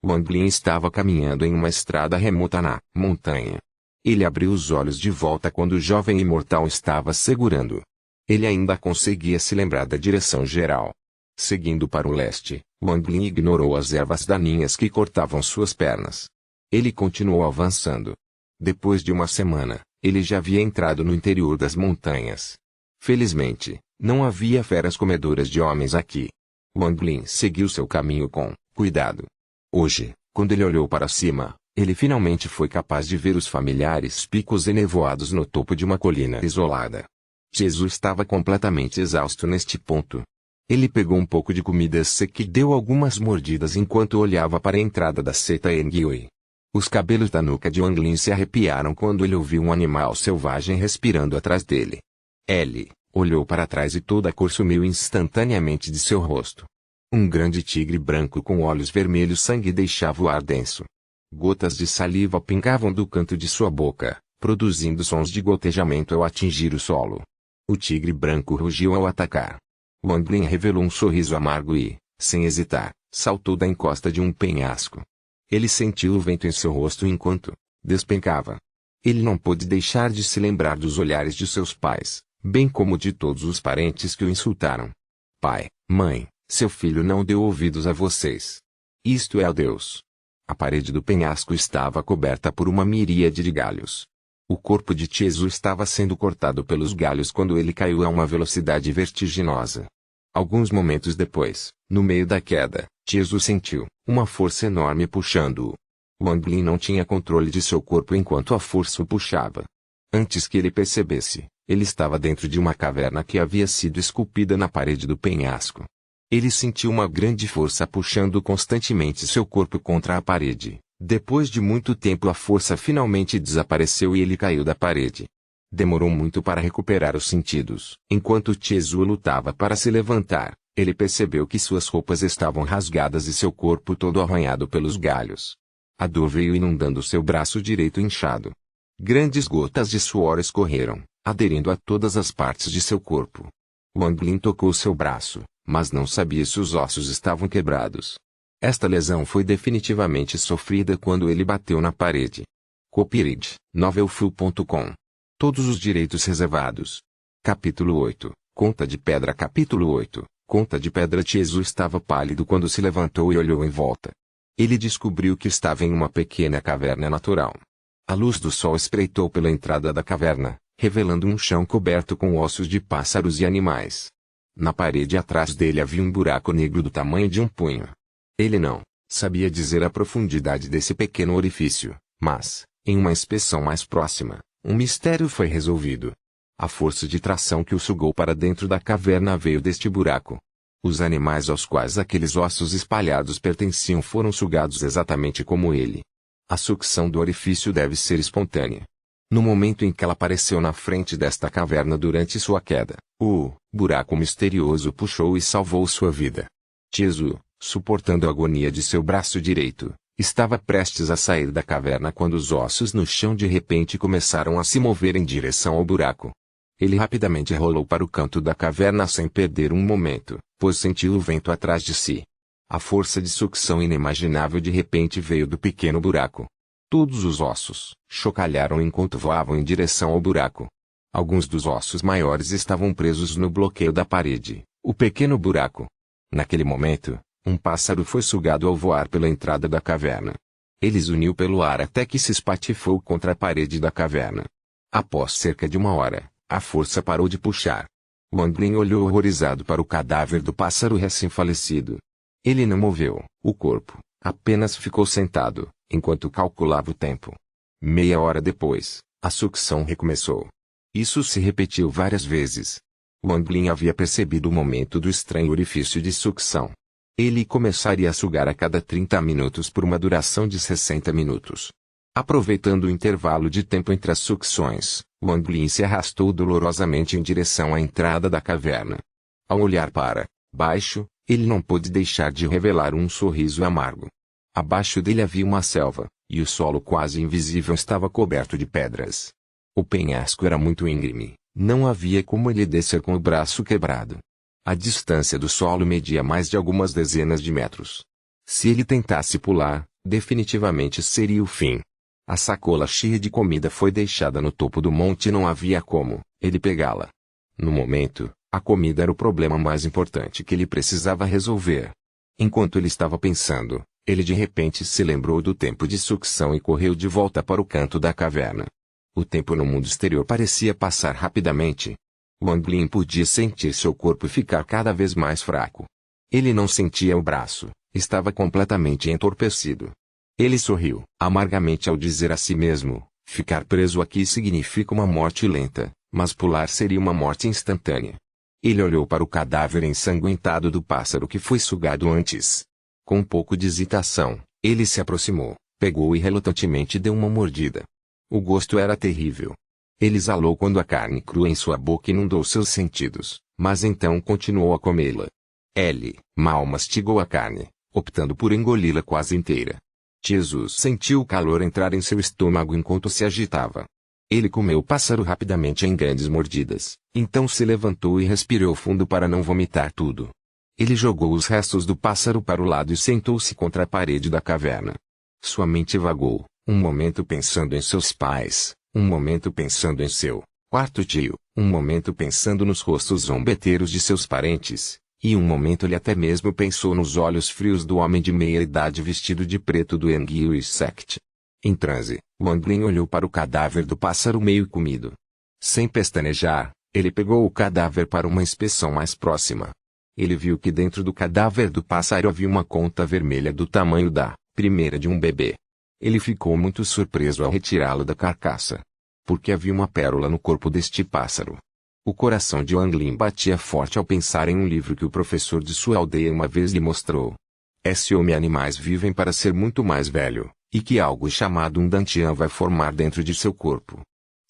Wang Lin estava caminhando em uma estrada remota na montanha. Ele abriu os olhos de volta quando o jovem imortal estava segurando. Ele ainda conseguia se lembrar da direção geral. Seguindo para o leste, Wang Lin ignorou as ervas daninhas que cortavam suas pernas. Ele continuou avançando. Depois de uma semana, ele já havia entrado no interior das montanhas. Felizmente, não havia feras comedoras de homens aqui. Wang Lin seguiu seu caminho com cuidado. Hoje, quando ele olhou para cima, ele finalmente foi capaz de ver os familiares picos enevoados no topo de uma colina isolada. Tiezu estava completamente exausto neste ponto. Ele pegou um pouco de comida seca e deu algumas mordidas enquanto olhava para a entrada da seita Engyui. Os cabelos da nuca de Wang Lin se arrepiaram quando ele ouviu um animal selvagem respirando atrás dele. Ele olhou para trás e toda a cor sumiu instantaneamente de seu rosto. Um grande tigre branco com olhos vermelhos sangue deixava o ar denso. Gotas de saliva pingavam do canto de sua boca, produzindo sons de gotejamento ao atingir o solo. O tigre branco rugiu ao atacar. Wang Lin revelou um sorriso amargo e, sem hesitar, saltou da encosta de um penhasco. Ele sentiu o vento em seu rosto enquanto despencava. Ele não pôde deixar de se lembrar dos olhares de seus pais, bem como de todos os parentes que o insultaram. Pai, mãe, seu filho não deu ouvidos a vocês. Isto é a Deus. A parede do penhasco estava coberta por uma miríade de galhos. O corpo de Tiezu estava sendo cortado pelos galhos quando ele caiu a uma velocidade vertiginosa. Alguns momentos depois, no meio da queda, Tiezu sentiu uma força enorme puxando-o. Wang Lin não tinha controle de seu corpo enquanto a força o puxava. Antes que ele percebesse, ele estava dentro de uma caverna que havia sido esculpida na parede do penhasco. Ele sentiu uma grande força puxando constantemente seu corpo contra a parede. Depois de muito tempo a força finalmente desapareceu e ele caiu da parede. Demorou muito para recuperar os sentidos. Enquanto Tiezu lutava para se levantar, ele percebeu que suas roupas estavam rasgadas e seu corpo todo arranhado pelos galhos. A dor veio inundando seu braço direito inchado. Grandes gotas de suor escorreram, aderindo a todas as partes de seu corpo. Wang Lin tocou seu braço, mas não sabia se os ossos estavam quebrados. Esta lesão foi definitivamente sofrida quando ele bateu na parede. Copyright Novelfull.com. Todos os direitos reservados. Capítulo 8. Conta de Pedra. Capítulo 8. Conta de Pedra. Tiezu estava pálido quando se levantou e olhou em volta. Ele descobriu que estava em uma pequena caverna natural. A luz do sol espreitou pela entrada da caverna, revelando um chão coberto com ossos de pássaros e animais. Na parede atrás dele havia um buraco negro do tamanho de um punho. Ele não sabia dizer a profundidade desse pequeno orifício, mas, em uma inspeção mais próxima, um mistério foi resolvido. A força de tração que o sugou para dentro da caverna veio deste buraco. Os animais aos quais aqueles ossos espalhados pertenciam foram sugados exatamente como ele. A sucção do orifício deve ser espontânea. No momento em que ela apareceu na frente desta caverna durante sua queda, o buraco misterioso puxou e salvou sua vida. Tezu, suportando a agonia de seu braço direito, estava prestes a sair da caverna quando os ossos no chão de repente começaram a se mover em direção ao buraco. Ele rapidamente rolou para o canto da caverna sem perder um momento, pois sentiu o vento atrás de si. A força de sucção inimaginável de repente veio do pequeno buraco. Todos os ossos chocalharam enquanto voavam em direção ao buraco. Alguns dos ossos maiores estavam presos no bloqueio da parede, o pequeno buraco. Naquele momento, um pássaro foi sugado ao voar pela entrada da caverna. Ele zuniu pelo ar até que se espatifou contra a parede da caverna. Após cerca de uma hora, a força parou de puxar. Wang Lin olhou horrorizado para o cadáver do pássaro recém-falecido. Ele não moveu o corpo, apenas ficou sentado, enquanto calculava o tempo. Meia hora depois, a sucção recomeçou. Isso se repetiu várias vezes. Wang Lin havia percebido o momento do estranho orifício de sucção. Ele começaria a sugar a cada 30 minutos por uma duração de 60 minutos. Aproveitando o intervalo de tempo entre as sucções, Wang Lin se arrastou dolorosamente em direção à entrada da caverna. Ao olhar para baixo, ele não pôde deixar de revelar um sorriso amargo. Abaixo dele havia uma selva, e o solo quase invisível estava coberto de pedras. O penhasco era muito íngreme, não havia como ele descer com o braço quebrado. A distância do solo media mais de algumas dezenas de metros. Se ele tentasse pular, definitivamente seria o fim. A sacola cheia de comida foi deixada no topo do monte e não havia como ele pegá-la. No momento, a comida era o problema mais importante que ele precisava resolver. Enquanto ele estava pensando, ele de repente se lembrou do tempo de sucção e correu de volta para o canto da caverna. O tempo no mundo exterior parecia passar rapidamente. Wang Lin podia sentir seu corpo ficar cada vez mais fraco. Ele não sentia o braço, estava completamente entorpecido. Ele sorriu amargamente ao dizer a si mesmo, ficar preso aqui significa uma morte lenta, mas pular seria uma morte instantânea. Ele olhou para o cadáver ensanguentado do pássaro que foi sugado antes. Com um pouco de hesitação, ele se aproximou, pegou e relutantemente deu uma mordida. O gosto era terrível. Ele exalou quando a carne crua em sua boca inundou seus sentidos, mas então continuou a comê-la. Ele mal mastigou a carne, optando por engoli-la quase inteira. Jesus sentiu o calor entrar em seu estômago enquanto se agitava. Ele comeu o pássaro rapidamente em grandes mordidas, então se levantou e respirou fundo para não vomitar tudo. Ele jogou os restos do pássaro para o lado e sentou-se contra a parede da caverna. Sua mente vagou, um momento pensando em seus pais, um momento pensando em seu quarto tio, um momento pensando nos rostos zombeteiros de seus parentes, e um momento ele até mesmo pensou nos olhos frios do homem de meia-idade vestido de preto do Engyui Sect. Em transe, Wang Lin olhou para o cadáver do pássaro meio comido. Sem pestanejar, ele pegou o cadáver para uma inspeção mais próxima. Ele viu que dentro do cadáver do pássaro havia uma conta vermelha do tamanho da primeira de um bebê. Ele ficou muito surpreso ao retirá-lo da carcaça. Porque havia uma pérola no corpo deste pássaro. O coração de Wang Lin batia forte ao pensar em um livro que o professor de sua aldeia uma vez lhe mostrou. Esse homem animais vivem para ser muito mais velho, e que algo chamado um Dantian vai formar dentro de seu corpo.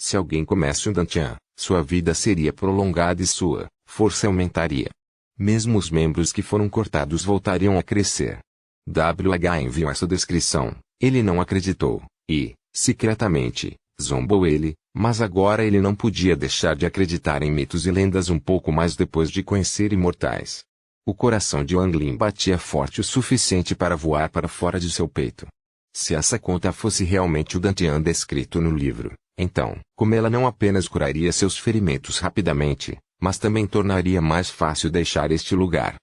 Se alguém comece um Dantian, sua vida seria prolongada e sua força aumentaria. Mesmo os membros que foram cortados voltariam a crescer. WH enviou essa descrição, ele não acreditou, e, secretamente, zombou ele, mas agora ele não podia deixar de acreditar em mitos e lendas um pouco mais depois de conhecer imortais. O coração de Wang Lin batia forte o suficiente para voar para fora de seu peito. Se essa conta fosse realmente o Dantian descrito no livro, então, comê-la não apenas curaria seus ferimentos rapidamente, mas também tornaria mais fácil deixar este lugar.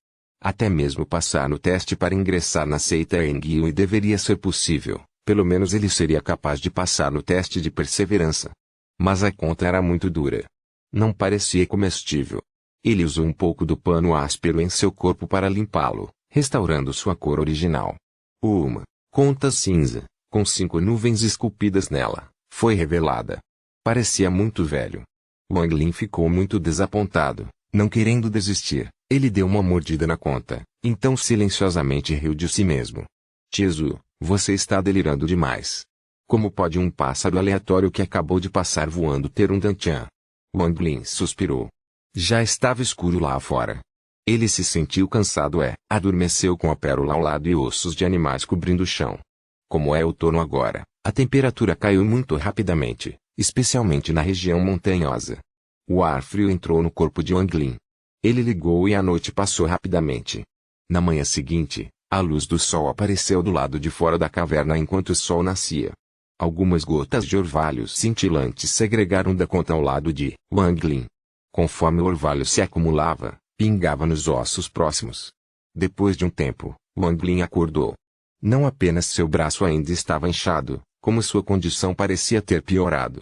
Até mesmo passar no teste para ingressar na seita Enguiu deveria ser possível, pelo menos ele seria capaz de passar no teste de perseverança. Mas a conta era muito dura. Não parecia comestível. Ele usou um pouco do pano áspero em seu corpo para limpá-lo, restaurando sua cor original. Uma conta cinza, com 5 nuvens esculpidas nela, foi revelada. Parecia muito velho. Wang Lin ficou muito desapontado. Não querendo desistir, ele deu uma mordida na conta, então silenciosamente riu de si mesmo. Tiezu, você está delirando demais. Como pode um pássaro aleatório que acabou de passar voando ter um Dantian? Wang Lin suspirou. Já estava escuro lá fora. Ele se sentiu cansado adormeceu com a pérola ao lado e ossos de animais cobrindo o chão. Como é outono agora, a temperatura caiu muito rapidamente, especialmente na região montanhosa. O ar frio entrou no corpo de Wang Lin. Ele ligou e a noite passou rapidamente. Na manhã seguinte, a luz do sol apareceu do lado de fora da caverna enquanto o sol nascia. Algumas gotas de orvalho cintilantes segregaram da conta ao lado de Wang Lin. Conforme o orvalho se acumulava, pingava nos ossos próximos. Depois de um tempo, Wang Lin acordou. Não apenas seu braço ainda estava inchado, como sua condição parecia ter piorado.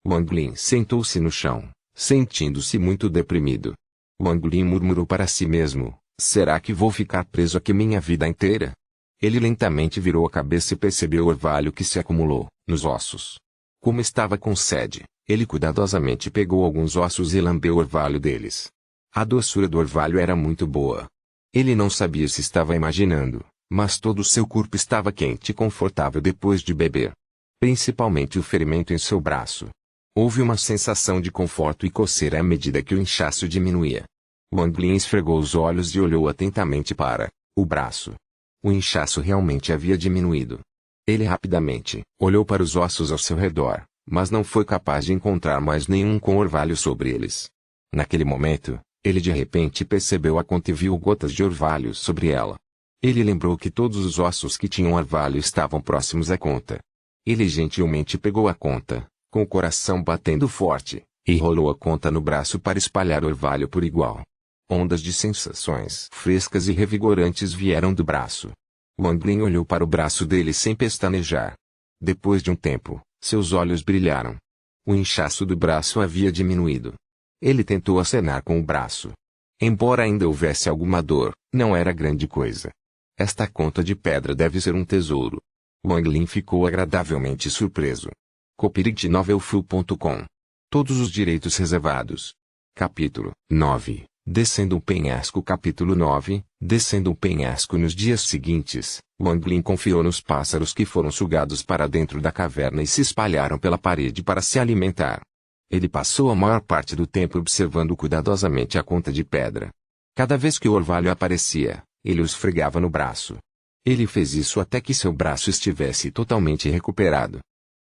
Wang Lin sentou-se no chão, sentindo-se muito deprimido. Wang Lin murmurou para si mesmo, será que vou ficar preso aqui minha vida inteira? Ele lentamente virou a cabeça e percebeu o orvalho que se acumulou nos ossos. Como estava com sede, ele cuidadosamente pegou alguns ossos e lambeu o orvalho deles. A doçura do orvalho era muito boa. Ele não sabia se estava imaginando, mas todo o seu corpo estava quente e confortável depois de beber. Principalmente o ferimento em seu braço. Houve uma sensação de conforto e coceira à medida que o inchaço diminuía. Wang Lin esfregou os olhos e olhou atentamente para o braço. O inchaço realmente havia diminuído. Ele rapidamente olhou para os ossos ao seu redor, mas não foi capaz de encontrar mais nenhum com orvalho sobre eles. Naquele momento, ele de repente percebeu a conta e viu gotas de orvalho sobre ela. Ele lembrou que todos os ossos que tinham orvalho estavam próximos à conta. Ele gentilmente pegou a conta, com o coração batendo forte, e rolou a conta no braço para espalhar orvalho por igual. Ondas de sensações frescas e revigorantes vieram do braço. Wang Lin olhou para o braço dele sem pestanejar. Depois de um tempo, seus olhos brilharam. O inchaço do braço havia diminuído. Ele tentou acenar com o braço. Embora ainda houvesse alguma dor, não era grande coisa. Esta conta de pedra deve ser um tesouro. Wang Lin ficou agradavelmente surpreso. copyright.novelfull.com. Todos os direitos reservados. Capítulo 9. Descendo um penhasco. Capítulo 9. Descendo um penhasco. Nos dias seguintes, Wang Lin confiou nos pássaros que foram sugados para dentro da caverna e se espalharam pela parede para se alimentar. Ele passou a maior parte do tempo observando cuidadosamente a conta de pedra. Cada vez que o orvalho aparecia, ele o esfregava no braço. Ele fez isso até que seu braço estivesse totalmente recuperado.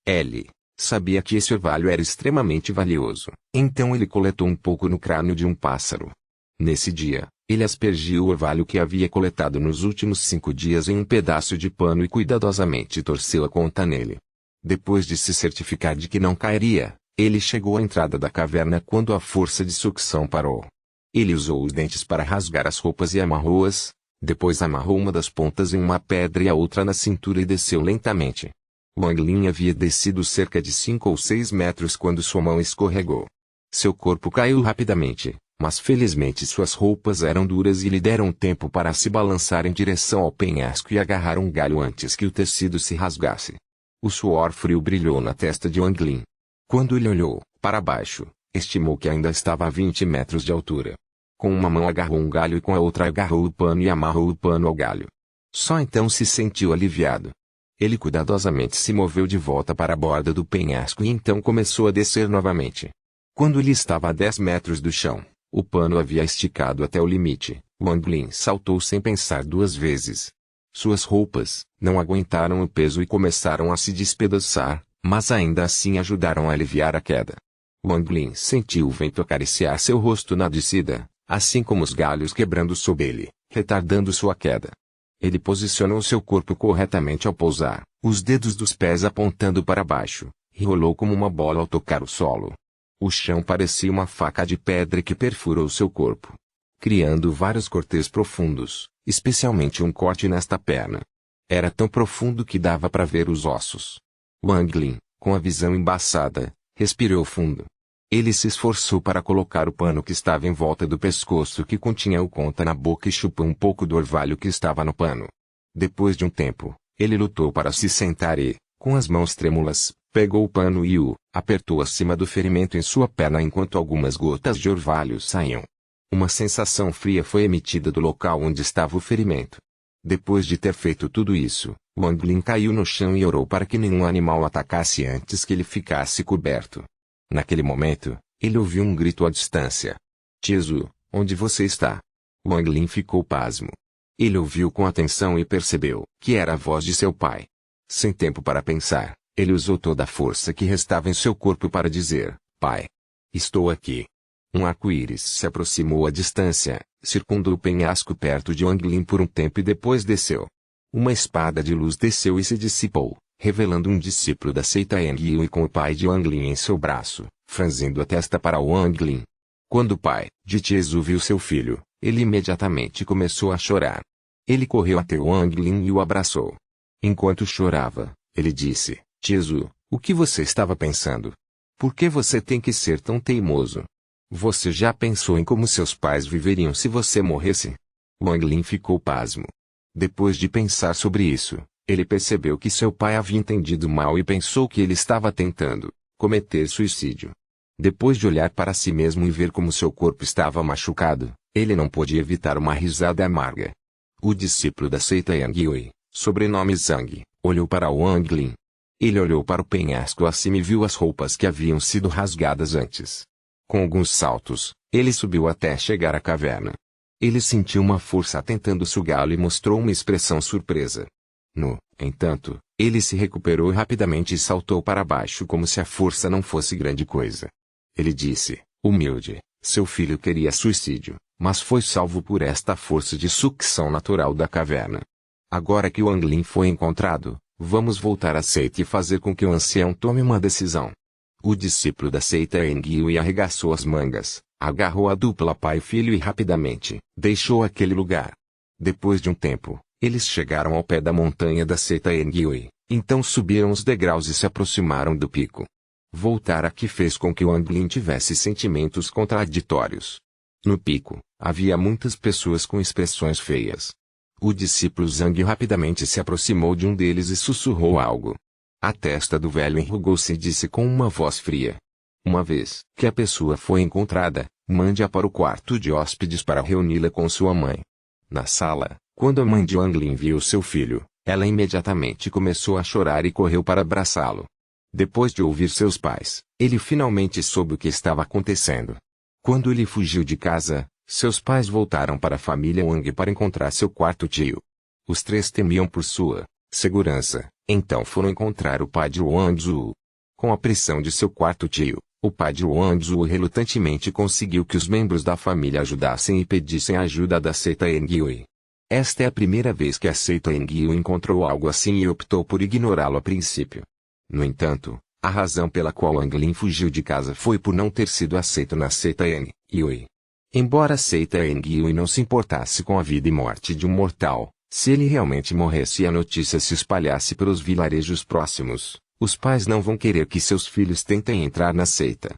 Ele sabia que esse orvalho era extremamente valioso, então ele coletou um pouco no crânio de um pássaro. Nesse dia, ele aspergiu o orvalho que havia coletado nos últimos 5 dias em um pedaço de pano e cuidadosamente torceu a conta nele. Depois de se certificar de que não cairia, ele chegou à entrada da caverna quando a força de sucção parou. Ele usou os dentes para rasgar as roupas e amarrou-as, depois amarrou uma das pontas em uma pedra e a outra na cintura e desceu lentamente. Wang Lin havia descido cerca de 5 ou 6 metros quando sua mão escorregou. Seu corpo caiu rapidamente, mas felizmente suas roupas eram duras e lhe deram tempo para se balançar em direção ao penhasco e agarrar um galho antes que o tecido se rasgasse. O suor frio brilhou na testa de Wang Lin. Quando ele olhou para baixo, estimou que ainda estava a 20 metros de altura. Com uma mão agarrou um galho e com a outra agarrou o pano e amarrou o pano ao galho. Só então se sentiu aliviado. Ele cuidadosamente se moveu de volta para a borda do penhasco e então começou a descer novamente. Quando ele estava a 10 metros do chão, o pano havia esticado até o limite. Wang Lin saltou sem pensar 2 vezes. Suas roupas não aguentaram o peso e começaram a se despedaçar, mas ainda assim ajudaram a aliviar a queda. Wang Lin sentiu o vento acariciar seu rosto na descida, assim como os galhos quebrando sob ele, retardando sua queda. Ele posicionou seu corpo corretamente ao pousar, os dedos dos pés apontando para baixo, e rolou como uma bola ao tocar o solo. O chão parecia uma faca de pedra que perfurou seu corpo. criando vários cortes profundos, especialmente um corte nesta perna. Era tão profundo que dava para ver os ossos. Wang Lin, com a visão embaçada, respirou fundo. Ele se esforçou para colocar o pano que estava em volta do pescoço que continha o conta na boca e chupou um pouco do orvalho que estava no pano. Depois de um tempo, ele lutou para se sentar e, com as mãos trêmulas, pegou o pano e o apertou acima do ferimento em sua perna enquanto algumas gotas de orvalho saíam. Uma sensação fria foi emitida do local onde estava o ferimento. Depois de ter feito tudo isso, Wang Lin caiu no chão e orou para que nenhum animal o atacasse antes que ele ficasse coberto. Naquele momento, ele ouviu um grito à distância. "Tiezu, onde você está?" Wang Lin ficou pasmo. Ele ouviu com atenção e percebeu que era a voz de seu pai. Sem tempo para pensar, ele usou toda a força que restava em seu corpo para dizer: "Pai, estou aqui." Um arco-íris se aproximou à distância, circundou o penhasco perto de Wang Lin por um tempo e depois desceu. Uma espada de luz desceu e se dissipou, revelando um discípulo da seita Engyui com o pai de Wang Lin em seu braço, franzindo a testa para Wang Lin. Quando o pai de Tiezu viu seu filho, ele imediatamente começou a chorar. Ele correu até Wang Lin e o abraçou. Enquanto chorava, ele disse: "Tiezu, o que você estava pensando? Por que você tem que ser tão teimoso? Você já pensou em como seus pais viveriam se você morresse?" Wang Lin ficou pasmo. Depois de pensar sobre isso, ele percebeu que seu pai havia entendido mal e pensou que ele estava tentando cometer suicídio. Depois de olhar para si mesmo e ver como seu corpo estava machucado, ele não pôde evitar uma risada amarga. O discípulo da seita Engyui, sobrenome Zhang, olhou para Wang Lin. Ele olhou para o penhasco acima e viu as roupas que haviam sido rasgadas antes. Com alguns saltos, ele subiu até chegar à caverna. Ele sentiu uma força tentando sugá-lo e mostrou uma expressão surpresa. No entanto, ele se recuperou rapidamente e saltou para baixo como se a força não fosse grande coisa. Ele disse, humilde: "Seu filho queria suicídio, mas foi salvo por esta força de sucção natural da caverna. Agora que Wang Lin foi encontrado, vamos voltar à seita e fazer com que o ancião tome uma decisão." O discípulo da seita Engyui arregaçou as mangas, agarrou a dupla pai e filho e rapidamente deixou aquele lugar. Depois de um tempo, eles chegaram ao pé da montanha da seita Engyui, então subiram os degraus e se aproximaram do pico. Voltar aqui fez com que Wang Lin tivesse sentimentos contraditórios. No pico, havia muitas pessoas com expressões feias. O discípulo Zhang rapidamente se aproximou de um deles e sussurrou algo. A testa do velho enrugou-se e disse com uma voz fria: "Uma vez que a pessoa foi encontrada, mande-a para o quarto de hóspedes para reuni-la com sua mãe." Na sala, quando a mãe de Wang Lin viu seu filho, ela imediatamente começou a chorar e correu para abraçá-lo. Depois de ouvir seus pais, ele finalmente soube o que estava acontecendo. Quando ele fugiu de casa, seus pais voltaram para a família Wang para encontrar seu quarto tio. Os três temiam por sua segurança, então foram encontrar o pai de Wang Zhu. Com a pressão de seu quarto tio, o pai de Wang Zhu relutantemente conseguiu que os membros da família ajudassem e pedissem ajuda da seita Engyui. Esta é a primeira vez que a seita Engyui encontrou algo assim e optou por ignorá-lo a princípio. No entanto, a razão pela qual Wang Lin fugiu de casa foi por não ter sido aceito na seita Engyui. Embora a seita Engyui não se importasse com a vida e morte de um mortal, se ele realmente morresse e a notícia se espalhasse pelos vilarejos próximos, os pais não vão querer que seus filhos tentem entrar na seita.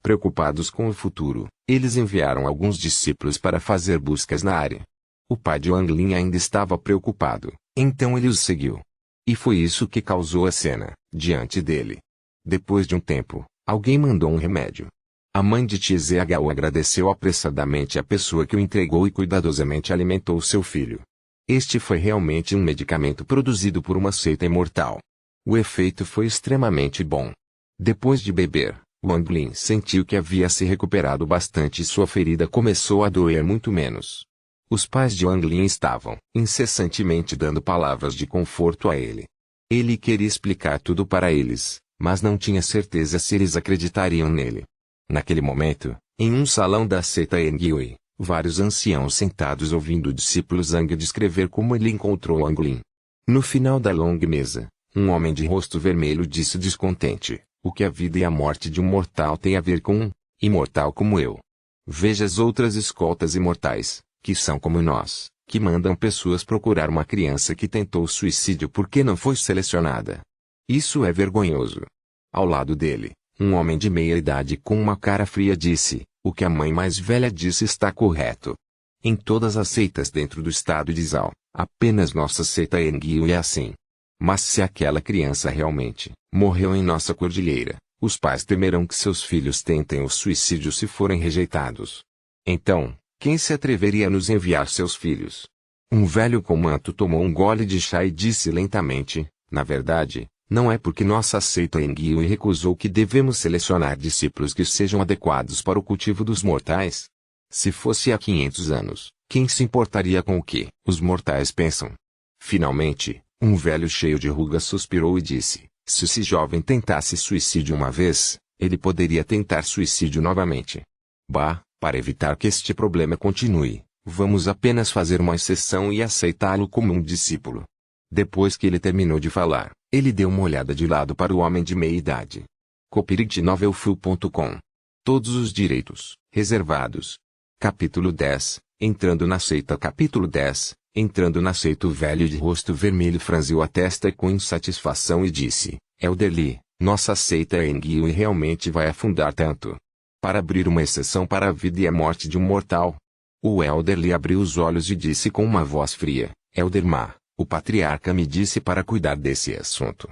Preocupados com o futuro, eles enviaram alguns discípulos para fazer buscas na área. O pai de Wang Lin ainda estava preocupado, então ele os seguiu. E foi isso que causou a cena diante dele. Depois de um tempo, alguém mandou um remédio. A mãe de Tizhu agradeceu apressadamente a pessoa que o entregou e cuidadosamente alimentou seu filho. Este foi realmente um medicamento produzido por uma seita imortal. O efeito foi extremamente bom. Depois de beber, Wang Lin sentiu que havia se recuperado bastante e sua ferida começou a doer muito menos. Os pais de Wang Lin estavam incessantemente dando palavras de conforto a ele. Ele queria explicar tudo para eles, mas não tinha certeza se eles acreditariam nele. Naquele momento, em um salão da seita Engyui, vários anciãos sentados ouvindo o discípulo Zhang descrever como ele encontrou Wang Lin. No final da longa mesa, um homem de rosto vermelho disse descontente: "O que a vida e a morte de um mortal têm a ver com um imortal como eu?" Veja as outras escoltas imortais, que são como nós, que mandam pessoas procurar uma criança que tentou suicídio porque não foi selecionada. Isso é vergonhoso. Ao lado dele, um homem de meia idade com uma cara fria disse: o que a mãe mais velha disse está correto. Em todas as seitas dentro do estado de Zal, apenas nossa seita Enguio é assim. Mas se aquela criança realmente morreu em nossa cordilheira, os pais temerão que seus filhos tentem o suicídio se forem rejeitados. Então, quem se atreveria a nos enviar seus filhos? Um velho com manto tomou um gole de chá e disse lentamente: na verdade, não é porque nossa seita Enguio recusou que devemos selecionar discípulos que sejam adequados para o cultivo dos mortais. Se fosse há 500 anos, quem se importaria com o que os mortais pensam? Finalmente, um velho cheio de rugas suspirou e disse: se esse jovem tentasse suicídio uma vez, ele poderia tentar suicídio novamente. Bah, para evitar que este problema continue, vamos apenas fazer uma exceção e aceitá-lo como um discípulo. Depois que ele terminou de falar, ele deu uma olhada de lado para o homem de meia idade. Copyright novelfull.com. Todos os direitos reservados. Capítulo 10. Entrando na seita. Capítulo 10. Entrando na seita, o velho de rosto vermelho franziu a testa com insatisfação e disse: Elderly, nossa seita Enguio realmente vai afundar tanto. Para abrir uma exceção para a vida e a morte de um mortal. O Elderly abriu os olhos e disse com uma voz fria: Elderma, o patriarca me disse para cuidar desse assunto.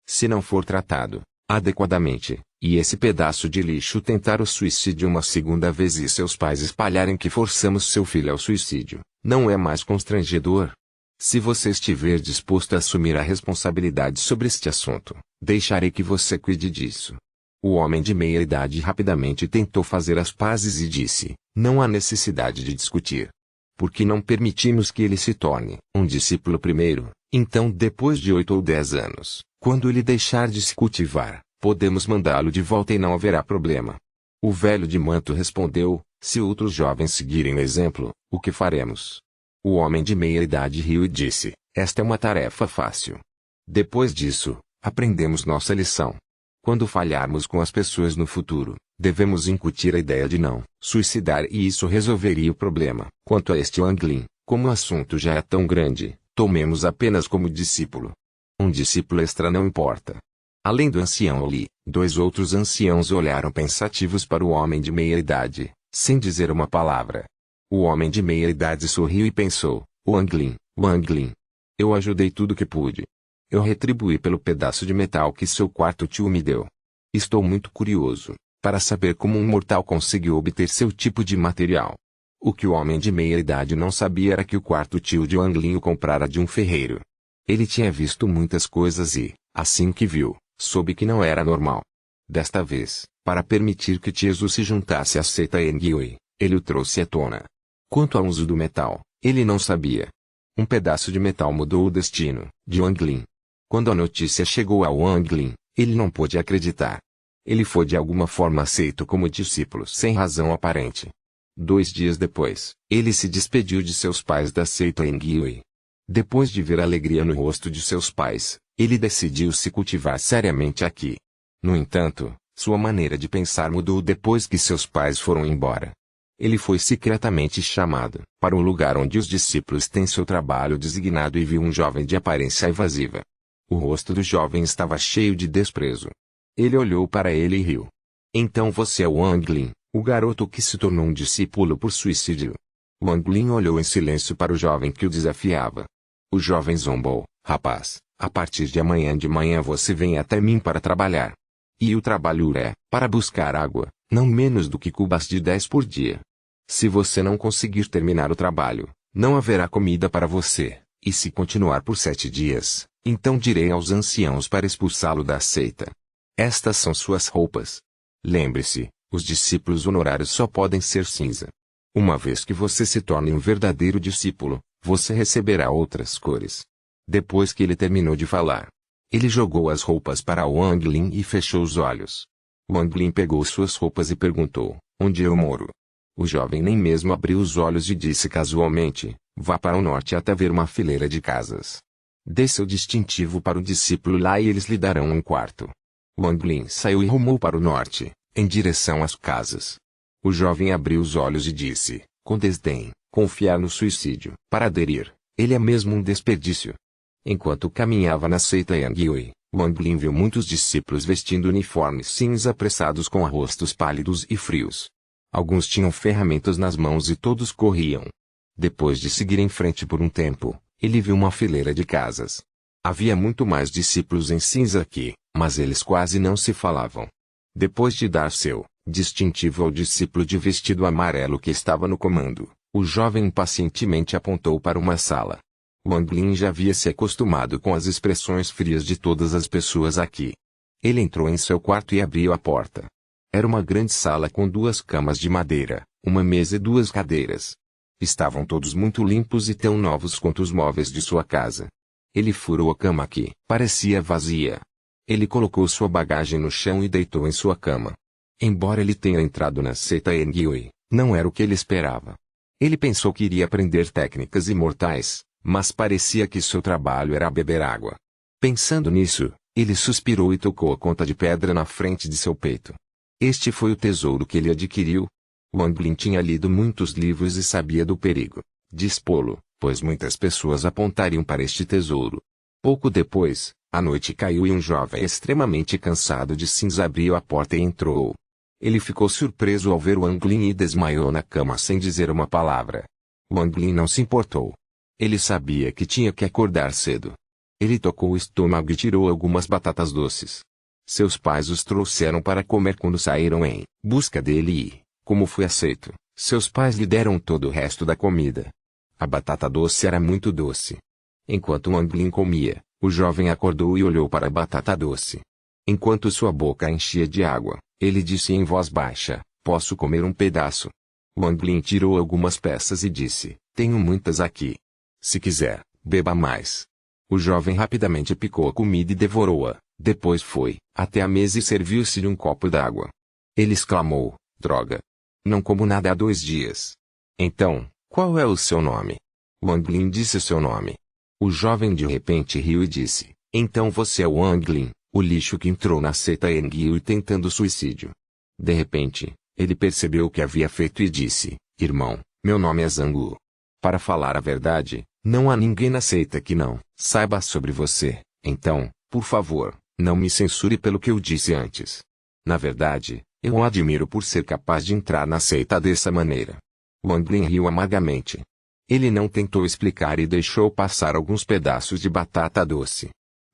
Se não for tratado adequadamente, e esse pedaço de lixo tentar o suicídio uma segunda vez e seus pais espalharem que forçamos seu filho ao suicídio, não é mais constrangedor? Se você estiver disposto a assumir a responsabilidade sobre este assunto, deixarei que você cuide disso. O homem de meia idade rapidamente tentou fazer as pazes e disse: não há necessidade de discutir. Por que não permitimos que ele se torne um discípulo primeiro? Então, depois de 8 ou 10 anos, quando ele deixar de se cultivar, podemos mandá-lo de volta e não haverá problema. O velho de manto respondeu: se outros jovens seguirem o exemplo, o que faremos? O homem de meia idade riu e disse: esta é uma tarefa fácil. Depois disso, aprendemos nossa lição. Quando falharmos com as pessoas no futuro, devemos incutir a ideia de não suicidar e isso resolveria o problema. Quanto a este Anglin, como o assunto já é tão grande, tomemos apenas como discípulo. Um discípulo extra não importa. Além do ancião Li, 2 outros anciãos olharam pensativos para o homem de meia idade, sem dizer uma palavra. O homem de meia idade sorriu e pensou: o Anglin. Eu ajudei tudo que pude. Eu retribuí pelo pedaço de metal que seu quarto tio me deu. Estou muito curioso para saber como um mortal conseguiu obter seu tipo de material. O que o homem de meia idade não sabia era que o quarto tio de Anglin o comprara de um ferreiro. Ele tinha visto muitas coisas e, assim que viu, soube que não era normal. Desta vez, para permitir que Jesus se juntasse à seita Enguio, ele o trouxe à tona. Quanto ao uso do metal, ele não sabia. Um pedaço de metal mudou o destino de Anglin. Quando a notícia chegou ao Anglin, ele não pôde acreditar. Ele foi de alguma forma aceito como discípulo sem razão aparente. 2 dias depois, ele se despediu de seus pais da seita Enguio. Depois de ver a alegria no rosto de seus pais, ele decidiu se cultivar seriamente aqui. No entanto, sua maneira de pensar mudou depois que seus pais foram embora. Ele foi secretamente chamado para um lugar onde os discípulos têm seu trabalho designado e viu um jovem de aparência evasiva. O rosto do jovem estava cheio de desprezo. Ele olhou para ele e riu. Então você é o Anglin, o garoto que se tornou um discípulo por suicídio. O Anglin olhou em silêncio para o jovem que o desafiava. O jovem zombou: rapaz, a partir de amanhã de manhã você vem até mim para trabalhar. E o trabalho é, para buscar água, não menos do que cubas de 10 por dia. Se você não conseguir terminar o trabalho, não haverá comida para você, e se continuar por 7 dias, então direi aos anciãos para expulsá-lo da seita. Estas são suas roupas. Lembre-se, os discípulos honorários só podem ser cinza. Uma vez que você se torne um verdadeiro discípulo, você receberá outras cores. Depois que ele terminou de falar, ele jogou as roupas para o Anglin e fechou os olhos. O Anglin pegou suas roupas e perguntou: onde eu moro? O jovem nem mesmo abriu os olhos e disse casualmente: vá para o norte até ver uma fileira de casas. Dê seu distintivo para o discípulo lá e eles lhe darão um quarto. O Anglin saiu e rumou para o norte, em direção às casas. O jovem abriu os olhos e disse, com desdém, confiar no suicídio. Para aderir, ele é mesmo um desperdício. Enquanto caminhava na seita Yangyue, Wang Lin viu muitos discípulos vestindo uniformes cinza apressados com rostos pálidos e frios. Alguns tinham ferramentas nas mãos e todos corriam. Depois de seguir em frente por um tempo, ele viu uma fileira de casas. Havia muito mais discípulos em cinza aqui, mas eles quase não se falavam. Depois de dar seu distintivo ao discípulo de vestido amarelo que estava no comando, o jovem impacientemente apontou para uma sala. Wang Lin já havia se acostumado com as expressões frias de todas as pessoas aqui. Ele entrou em seu quarto e abriu a porta. Era uma grande sala com 2 camas de madeira, uma mesa e 2 cadeiras. Estavam todos muito limpos e tão novos quanto os móveis de sua casa. Ele furou a cama que parecia vazia. Ele colocou sua bagagem no chão e deitou em sua cama. Embora ele tenha entrado na seita Yangyue, não era o que ele esperava. Ele pensou que iria aprender técnicas imortais, mas parecia que seu trabalho era beber água. Pensando nisso, ele suspirou e tocou a conta de pedra na frente de seu peito. Este foi o tesouro que ele adquiriu. Wang Lin tinha lido muitos livros e sabia do perigo de expô-lo, pois muitas pessoas apontariam para este tesouro. Pouco depois, a noite caiu e um jovem extremamente cansado de cinza abriu a porta e entrou. Ele ficou surpreso ao ver Wang Lin e desmaiou na cama sem dizer uma palavra. Wang Lin não se importou. Ele sabia que tinha que acordar cedo. Ele tocou o estômago e tirou algumas batatas doces. Seus pais os trouxeram para comer quando saíram em busca dele e, como foi aceito, seus pais lhe deram todo o resto da comida. A batata doce era muito doce. Enquanto Wang Lin comia, o jovem acordou e olhou para a batata doce. Enquanto sua boca enchia de água, ele disse em voz baixa, posso comer um pedaço? Wang Lin tirou algumas peças e disse, tenho muitas aqui. Se quiser, beba mais. O jovem rapidamente picou a comida e devorou-a, depois foi até a mesa e serviu-se de um copo d'água. Ele exclamou, droga! Não como nada há 2 dias. Então, qual é o seu nome? Wang Lin disse seu nome. O jovem de repente riu e disse, então você é o Wang Lin, o lixo que entrou na seita Yangyue tentando suicídio. De repente, ele percebeu o que havia feito e disse, irmão, meu nome é Zangu. Para falar a verdade, não há ninguém na seita que não saiba sobre você, então, por favor, não me censure pelo que eu disse antes. Na verdade, eu o admiro por ser capaz de entrar na seita dessa maneira. Wang Lin riu amargamente. Ele não tentou explicar e deixou passar alguns pedaços de batata doce.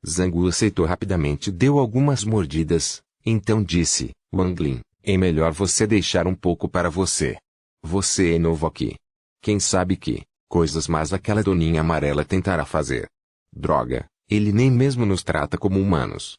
Zangu aceitou rapidamente e deu algumas mordidas, então disse, Wang Lin, é melhor você deixar um pouco para você. Você é novo aqui. Quem sabe que coisas mais aquela doninha amarela tentará fazer. Droga, ele nem mesmo nos trata como humanos.